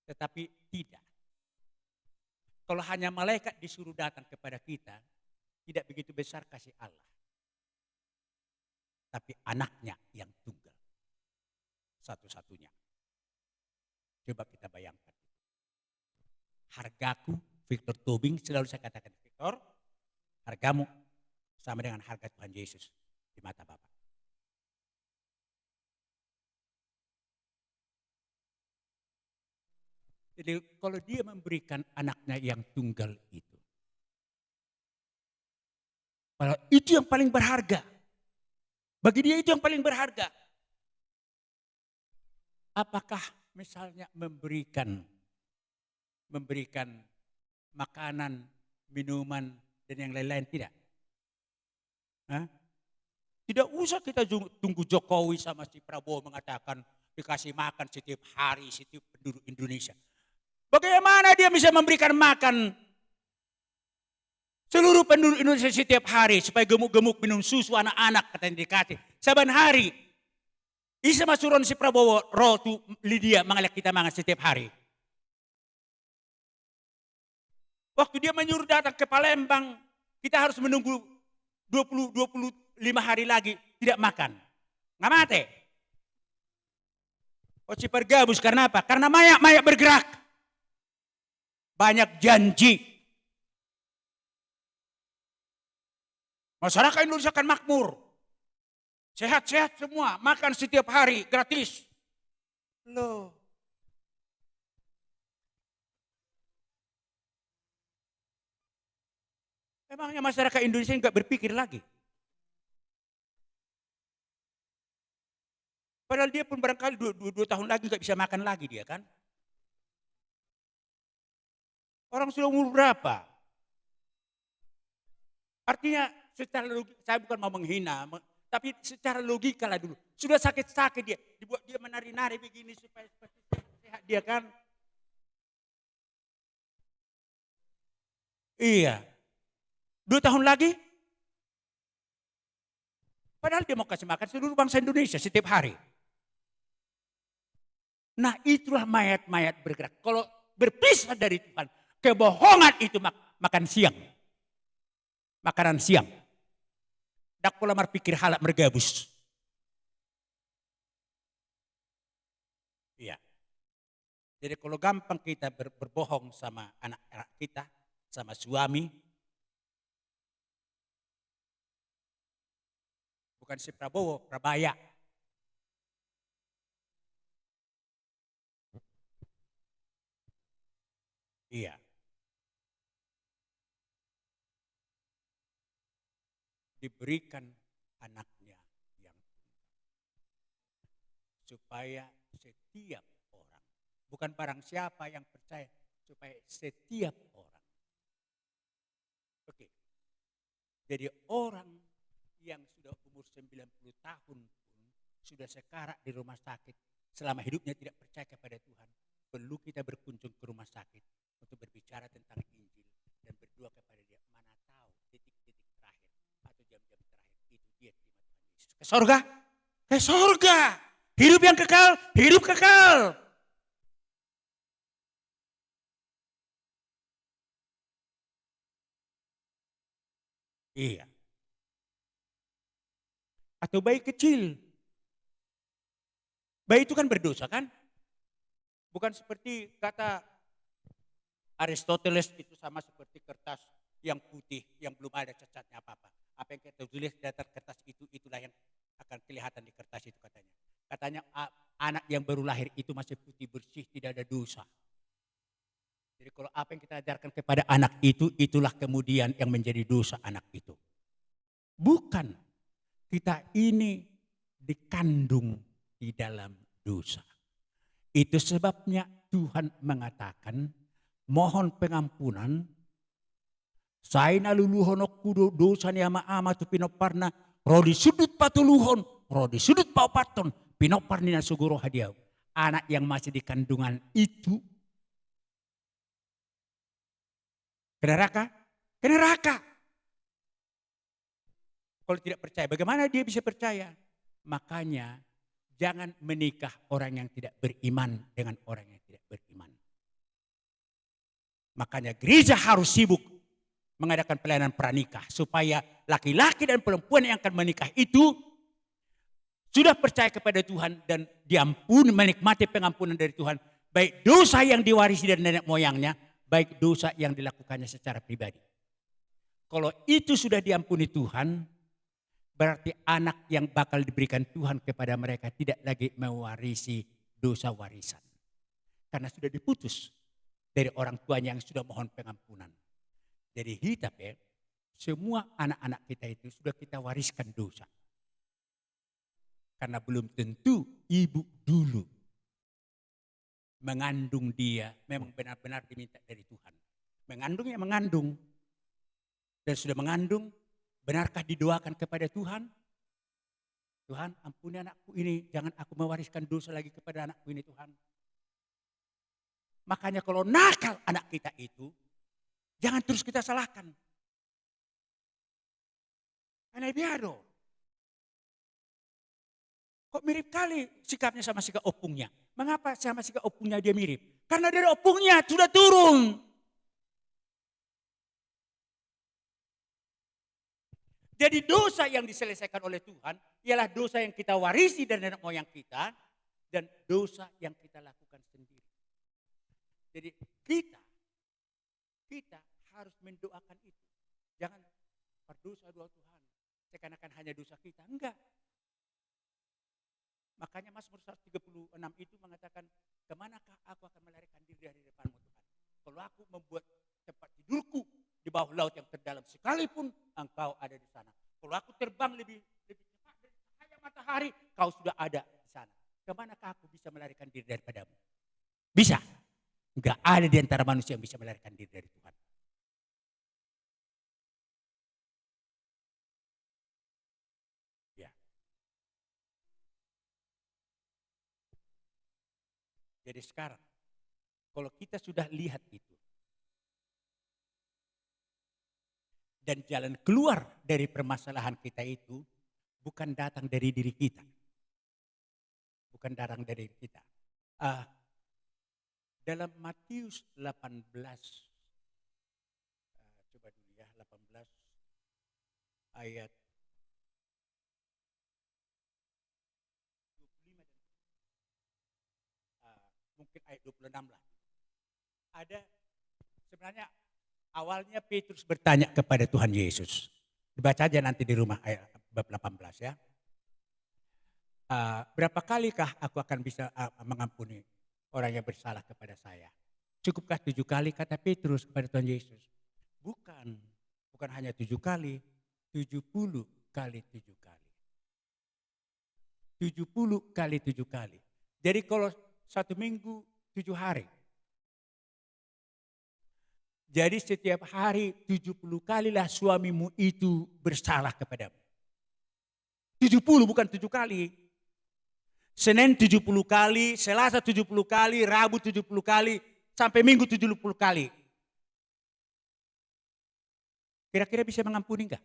Tetapi tidak. Kalau hanya malaikat disuruh datang kepada kita, tidak begitu besar kasih Allah. Tapi anaknya yang tunggal. Satu-satunya. Coba kita bayangkan. Hargaku, Victor Tobing, selalu saya katakan, Victor, hargamu sama dengan harga Tuhan Yesus di mata Bapa. Jadi kalau dia memberikan anaknya yang tunggal itu. Kalau itu yang paling berharga. Bagi dia itu yang paling berharga. Apakah misalnya memberikan makanan, minuman, dan yang lain-lain, tidak? Hah? Tidak usah kita tunggu Jokowi sama si Prabowo mengatakan dikasih makan setiap hari setiap penduduk Indonesia. Bagaimana dia bisa memberikan makan seluruh penduduk Indonesia setiap hari supaya gemuk-gemuk minum susu anak-anak katanya dikasih. Saban hari. Isa masuron si Prabowo rotu Lydia mengalek kita mangan setiap hari. Waktu dia menyuruh datang ke Palembang, kita harus menunggu 25 hari lagi tidak makan. Nggak mati. Oci pergabus karena apa? Karena mayak bergerak. Banyak janji. Masyarakat Indonesia akan makmur. Sehat-sehat semua, makan setiap hari gratis. Loh. Emangnya masyarakat Indonesia nggak berpikir lagi? Padahal dia pun barangkali 2 tahun lagi nggak bisa makan lagi dia kan? Orang sudah umur berapa? Artinya secara logika, saya bukan mau menghina, tapi secara logika lah dulu. Sudah sakit-sakit dia, dibuat dia menari-nari begini supaya sehat dia kan? Iya. 2 tahun lagi? Padahal dia mau kasih makan seluruh bangsa Indonesia setiap hari. Nah itulah mayat-mayat bergerak. Kalau berpisah dari Tuhan, kebohongan itu makan siang. Makanan siang. Dak pola berpikir halak mergabus. Iya. Jadi kalau gampang kita berbohong sama anak-anak kita, sama suami, bukan si Prabowo, Prabaya. Iya. Diberikan anaknya yang supaya setiap orang, bukan barang siapa yang percaya, supaya setiap orang. Oke. Jadi orang yang sudah umur 90 tahun pun sudah sekarat di rumah sakit selama hidupnya tidak percaya kepada Tuhan, perlu kita berkunjung ke rumah sakit untuk berbicara tentang Injil dan berdoa kepada dia. Mana tahu detik-detik terakhir atau jam-jam terakhir itu dia terima Tuhan Yesus ke sorga, ke sorga, hidup yang kekal, hidup kekal. Iya. Atau bayi kecil. Bayi itu kan berdosa kan? Bukan seperti kata Aristoteles itu sama seperti kertas yang putih yang belum ada cacatnya apa-apa. Apa yang kita tulis di atas kertas itu, itulah yang akan kelihatan di kertas itu katanya. Katanya anak yang baru lahir itu masih putih bersih, tidak ada dosa. Jadi kalau apa yang kita ajarkan kepada anak itu, itulah kemudian yang menjadi dosa anak itu. Bukan, kita ini dikandung di dalam dosa. Itu sebabnya Tuhan mengatakan, mohon pengampunan, saya naluluhon kudo dosa ni ama-ama tu pinoparna, rodi sudut patuluhon, rodi sudut paupaton, pinoparni na suguro hadiau. Anak yang masih di kandungan itu ke neraka, ke neraka. Kalau tidak percaya, bagaimana dia bisa percaya? Makanya jangan menikah orang yang tidak beriman dengan orang yang tidak beriman. Makanya gereja harus sibuk mengadakan pelayanan pranikah supaya laki-laki dan perempuan yang akan menikah itu sudah percaya kepada Tuhan dan diampuni, menikmati pengampunan dari Tuhan, baik dosa yang diwarisi dari nenek moyangnya, baik dosa yang dilakukannya secara pribadi. Kalau itu sudah diampuni Tuhan, berarti anak yang bakal diberikan Tuhan kepada mereka tidak lagi mewarisi dosa warisan. Karena sudah diputus dari orang tuanya yang sudah mohon pengampunan. Jadi hitap ya, semua anak-anak kita itu sudah kita wariskan dosa. Karena belum tentu ibu dulu mengandung dia memang benar-benar diminta dari Tuhan. Mengandung ya mengandung. Dan sudah mengandung, benarkah didoakan kepada Tuhan? Tuhan, ampuni anakku ini, jangan aku mewariskan dosa lagi kepada anakku ini Tuhan. Makanya kalau nakal anak kita itu, jangan terus kita salahkan. Karena biado. Kok mirip kali sikapnya sama sikap opungnya? Mengapa sama sikap opungnya dia mirip? Karena dari opungnya sudah turun. Jadi dosa yang diselesaikan oleh Tuhan ialah dosa yang kita warisi dari nenek moyang kita dan dosa yang kita lakukan sendiri. Jadi kita harus mendoakan itu. Jangan berdosa doa Tuhan. Seakan-akan hanya dosa kita. Enggak. Makanya Mazmur 136 itu mengatakan, kemanakah aku akan melarikan diri dari depanmu Tuhan. Kalau aku membuat tempat tidurku di bawah laut yang terdalam sekalipun engkau ada di sana. Kalau aku terbang lebih cepat dari cahaya matahari, kau sudah ada di sana. Kemanakah aku bisa melarikan diri daripadamu? Bisa. Enggak ada di antara manusia yang bisa melarikan diri dari Tuhan. Ya. Jadi sekarang, kalau kita sudah lihat itu, dan jalan keluar dari permasalahan kita itu bukan datang dari diri kita. Bukan datang dari kita. Dalam Matius 18, coba dulu ya, 18 ayat 25 dan mungkin ayat 26 lah. Ada sebenarnya awalnya Petrus bertanya kepada Tuhan Yesus. Dibaca aja nanti di rumah ayat bab 18 ya. Berapa kalikah aku akan bisa mengampuni orang yang bersalah kepada saya? Cukupkah 7 kali kata Petrus kepada Tuhan Yesus? Bukan hanya 7 kali, 70 kali 7 kali. 70 kali 7 kali. Jadi kalau 1 minggu 7 hari. Jadi setiap hari 70 kalilah suamimu itu bersalah kepadamu. 70 bukan 7 kali. Senin 70 kali, Selasa 70 kali, Rabu 70 kali, sampai Minggu 70 kali. Kira-kira bisa mengampuni enggak?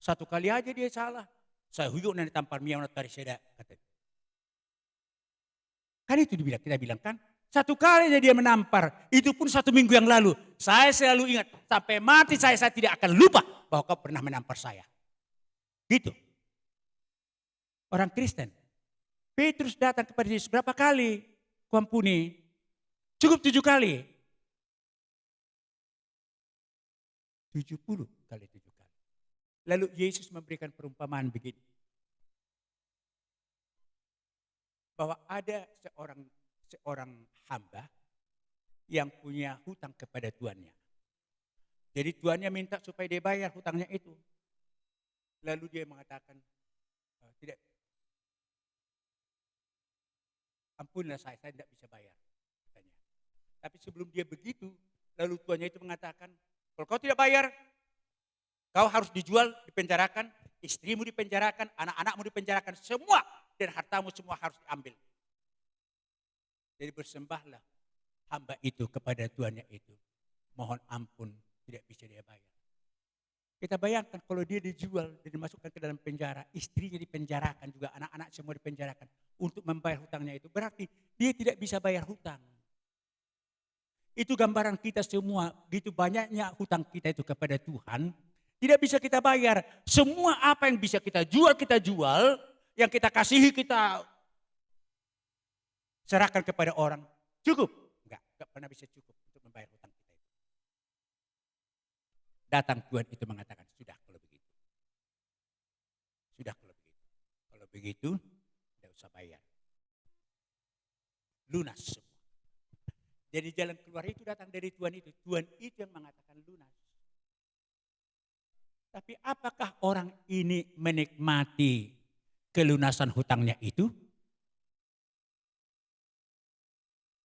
1 kali aja dia salah. Saya huyuk nanti tampar miang tari seda. Kan itu kita bilang kan? 1 kali dia menampar, itu pun 1 minggu yang lalu. Saya selalu ingat, sampai mati saya tidak akan lupa bahwa kau pernah menampar saya. Gitu. Orang Kristen. Petrus datang kepada Yesus berapa kali? Kau ampuni. Cukup 7 kali. 70 kali 7 kali. Lalu Yesus memberikan perumpamaan begini. Bahwa ada seorang hamba yang punya hutang kepada tuannya. Jadi tuannya minta supaya dia bayar hutangnya itu. Lalu dia mengatakan, tidak, ampunilah saya tidak bisa bayar. Katanya. Tapi sebelum dia begitu, lalu tuannya itu mengatakan, kalau kau tidak bayar, kau harus dijual, dipenjarakan, istrimu dipenjarakan, anak-anakmu dipenjarakan, semua dan hartamu semua harus diambil. Jadi bersembahlah hamba itu kepada tuannya itu. Mohon ampun, tidak bisa dia bayar. Kita bayangkan kalau dia dijual dan dimasukkan ke dalam penjara, istrinya dipenjarakan juga, anak-anak semua dipenjarakan untuk membayar hutangnya itu. Berarti dia tidak bisa bayar hutang. Itu gambaran kita semua, gitu banyaknya hutang kita itu kepada Tuhan. Tidak bisa kita bayar. Semua apa yang bisa kita jual, yang kita kasihi kita serahkan kepada orang. Cukup? Enggak pernah bisa cukup untuk membayar hutang kita itu. Datang Tuhan itu mengatakan, sudah kalau begitu. Sudah kalau begitu. Kalau begitu, tidak usah bayar. Lunas semua. Jadi jalan keluar itu datang dari Tuhan itu. Tuhan itu yang mengatakan lunas. Tapi apakah orang ini menikmati kelunasan hutangnya itu?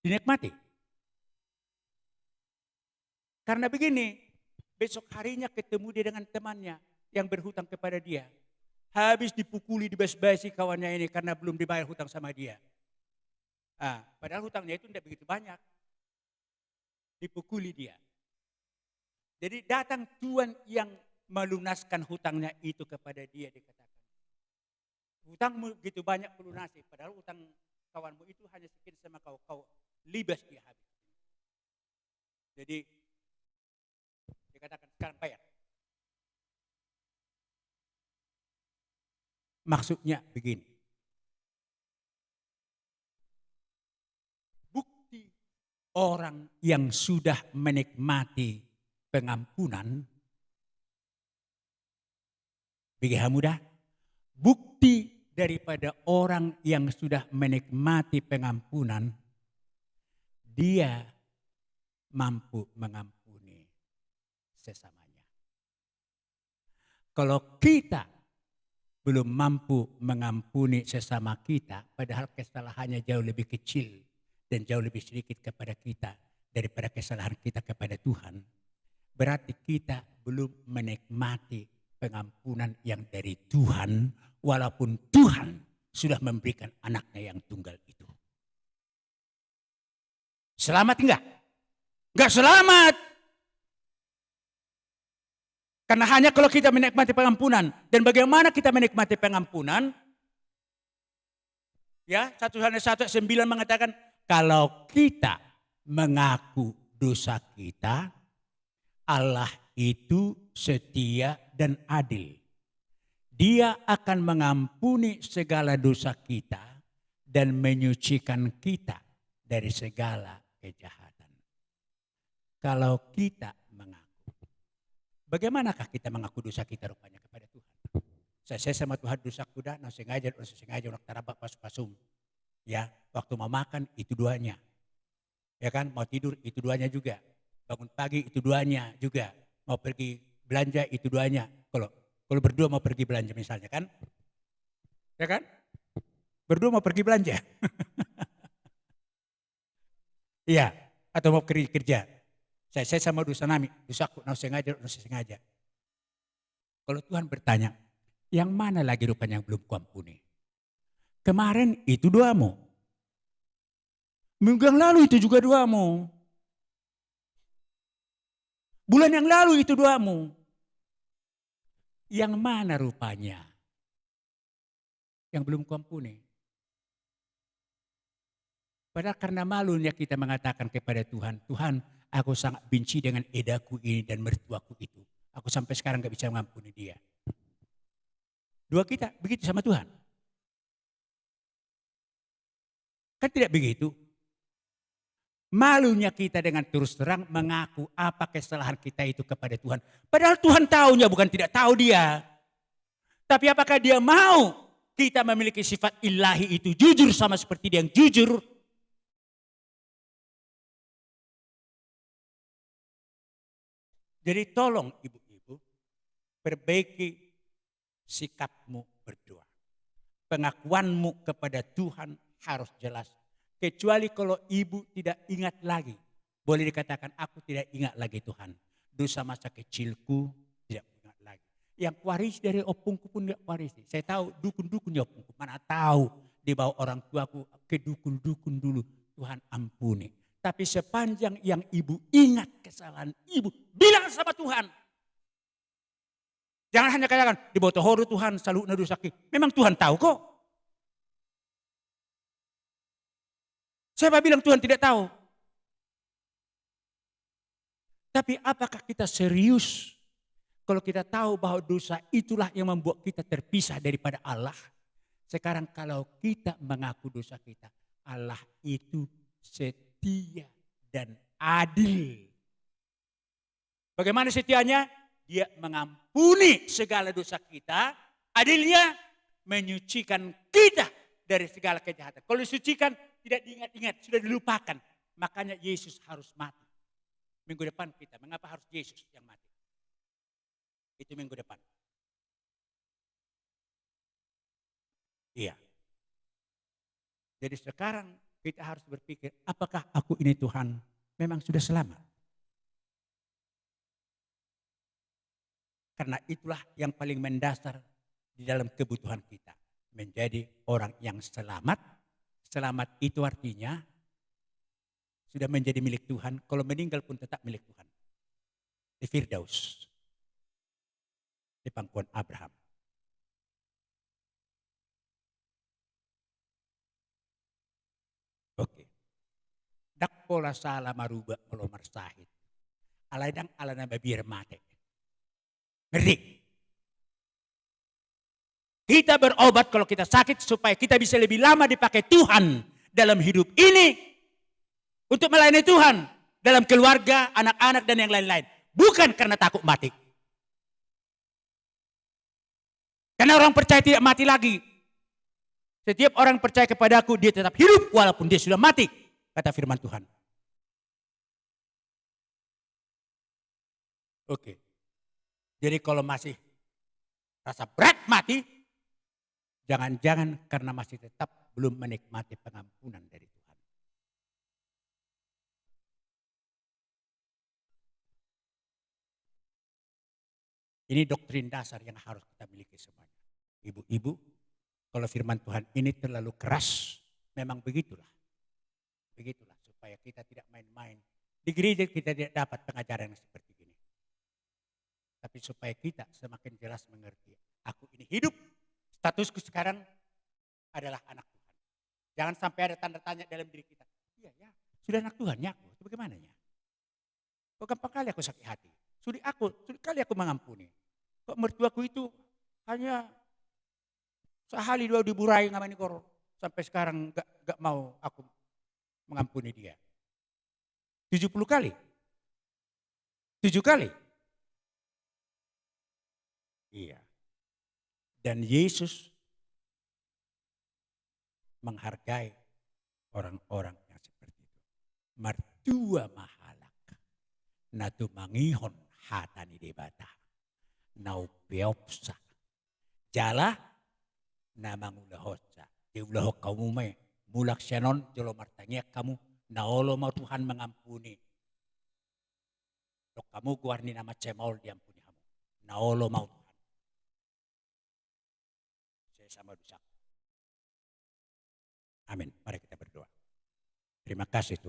Dinikmati. Karena begini, besok harinya ketemu dia dengan temannya yang berhutang kepada dia. Habis dipukuli, dibas-basi kawannya ini karena belum dibayar hutang sama dia. Padahal hutangnya itu tidak begitu banyak. Dipukuli dia. Jadi datang Tuhan yang melunaskan hutangnya itu kepada dia, dikatakan. Hutangmu begitu banyak pelunasi, padahal hutang kawanmu itu hanya sedikit sama kau libas dia habis. Jadi dikatakan sekarang bayar. Maksudnya begini. Bukti orang yang sudah menikmati pengampunan, bagi mudah, bukti daripada orang yang sudah menikmati pengampunan, dia mampu mengampuni sesamanya. Kalau kita belum mampu mengampuni sesama kita, padahal kesalahannya jauh lebih kecil dan jauh lebih sedikit kepada kita daripada kesalahan kita kepada Tuhan, berarti kita belum menikmati pengampunan yang dari Tuhan, walaupun Tuhan sudah memberikan anaknya yang tunggal itu. Selamat enggak? Enggak selamat. Karena hanya kalau kita menikmati pengampunan. Dan bagaimana kita menikmati pengampunan? Ya, 1 Yohanes 1:9 mengatakan, kalau kita mengaku dosa kita, Allah itu setia dan adil. Dia akan mengampuni segala dosa kita dan menyucikan kita dari segala kejahatan. Kalau kita mengaku. Bagaimanakah kita mengaku dosa kita rupanya kepada Tuhan? Saya sama Tuhan dosa kuda, nah sengaja nak tarabak pas-pasum. Ya, waktu mau makan itu duanya. Ya kan, mau tidur itu duanya juga. Bangun pagi itu duanya juga. Mau pergi belanja itu duanya. Kalau berdua mau pergi belanja misalnya kan. Ya kan? Berdua mau pergi belanja. Iya, atau mau pergi kerja. Saya sama dosa nami, dosaku, nah sengaja. Kalau Tuhan bertanya, yang mana lagi rupanya yang belum kuampuni? Kemarin itu doamu. Minggu yang lalu itu juga doamu. Bulan yang lalu itu doamu. Yang mana rupanya yang belum kuampuni? Padahal karena malunya kita mengatakan kepada Tuhan, Tuhan, aku sangat benci dengan edaku ini dan mertuaku itu. Aku sampai sekarang gak bisa mengampuni dia. Dua kita begitu sama Tuhan. Kan tidak begitu. Malunya kita dengan terus terang mengaku apa kesalahan kita itu kepada Tuhan. Padahal Tuhan tahunya, bukan tidak tahu dia. Tapi apakah dia mau kita memiliki sifat ilahi itu jujur sama seperti dia yang jujur? Jadi tolong ibu-ibu, perbaiki sikapmu berdoa. Pengakuanmu kepada Tuhan harus jelas. Kecuali kalau ibu tidak ingat lagi. Boleh dikatakan aku tidak ingat lagi Tuhan. Dosa masa kecilku tidak ingat lagi. Yang kuarisi dari opungku pun tidak kuarisi. Saya tahu dukun-dukun ya opungku. Mana tahu dibawa orang tuaku ke dukun-dukun dulu. Tuhan ampuni. Tapi sepanjang yang ibu ingat kesalahan ibu, bilang sama Tuhan. Jangan hanya katakan, di bawah tohoro Tuhan selalu nadusaki. Memang Tuhan tahu kok. Siapa bilang Tuhan tidak tahu? Tapi apakah kita serius kalau kita tahu bahwa dosa itulah yang membuat kita terpisah daripada Allah? Sekarang kalau kita mengaku dosa kita, Allah itu setia dan adil. Bagaimana setianya? Dia mengampuni segala dosa kita. Adilnya menyucikan kita dari segala kejahatan. Kalau disucikan tidak diingat-ingat, sudah dilupakan. Makanya Yesus harus mati. Minggu depan kita, mengapa harus Yesus yang mati? Itu minggu depan. Iya. Jadi sekarang kita harus berpikir, apakah aku ini Tuhan memang sudah selamat? Karena itulah yang paling mendasar di dalam kebutuhan kita. Menjadi orang yang selamat. Selamat itu artinya sudah menjadi milik Tuhan. Kalau meninggal pun tetap milik Tuhan. Di Firdaus. Di pangkuan Abraham. Oke. Dak pola salah maruba melomar sahid. Alaidang alana babir mate. Ngerti? Kita berobat kalau kita sakit supaya kita bisa lebih lama dipakai Tuhan dalam hidup ini. Untuk melayani Tuhan dalam keluarga, anak-anak dan yang lain-lain. Bukan karena takut mati. Karena orang percaya tidak mati lagi. Setiap orang percaya kepadaku, dia tetap hidup walaupun dia sudah mati. Kata firman Tuhan. Oke. Jadi kalau masih rasa berat mati, jangan-jangan karena masih tetap belum menikmati pengampunan dari Tuhan. Ini doktrin dasar yang harus kita miliki semuanya. Ibu-ibu, kalau firman Tuhan ini terlalu keras, memang begitulah. Begitulah, supaya kita tidak main-main. Di gereja kita tidak dapat pengajaran yang seperti ini. Tapi supaya kita semakin jelas mengerti. Aku ini hidup, statusku sekarang adalah anak Tuhan. Jangan sampai ada tanda tanya dalam diri kita. Iya ya, sudah anak Tuhan ya aku, itu bagaimana ya? Kok gampang kali aku sakit hati. Sulit kali aku mengampuni. Kok mertuaku itu hanya sehali dua diburai ngamani kor. Sampai sekarang gak mau aku mengampuni dia. 70 kali. 7 kali. Iya. Dan Yesus menghargai orang-orang yang seperti itu. Mertua mahalak. Natu mangihon hatani debata. Nau peopsa. Jala namang ulahotsa. Di ulahok kamu may. Mulak syanon jolo martanya kamu. Naolo mau Tuhan mengampuni. Dok kamu guarni nama cemol diampuni kamu. Naolo mau Tuhan. Saya sama dosa. Amin. Mari kita berdoa. Terima kasih Tuhan.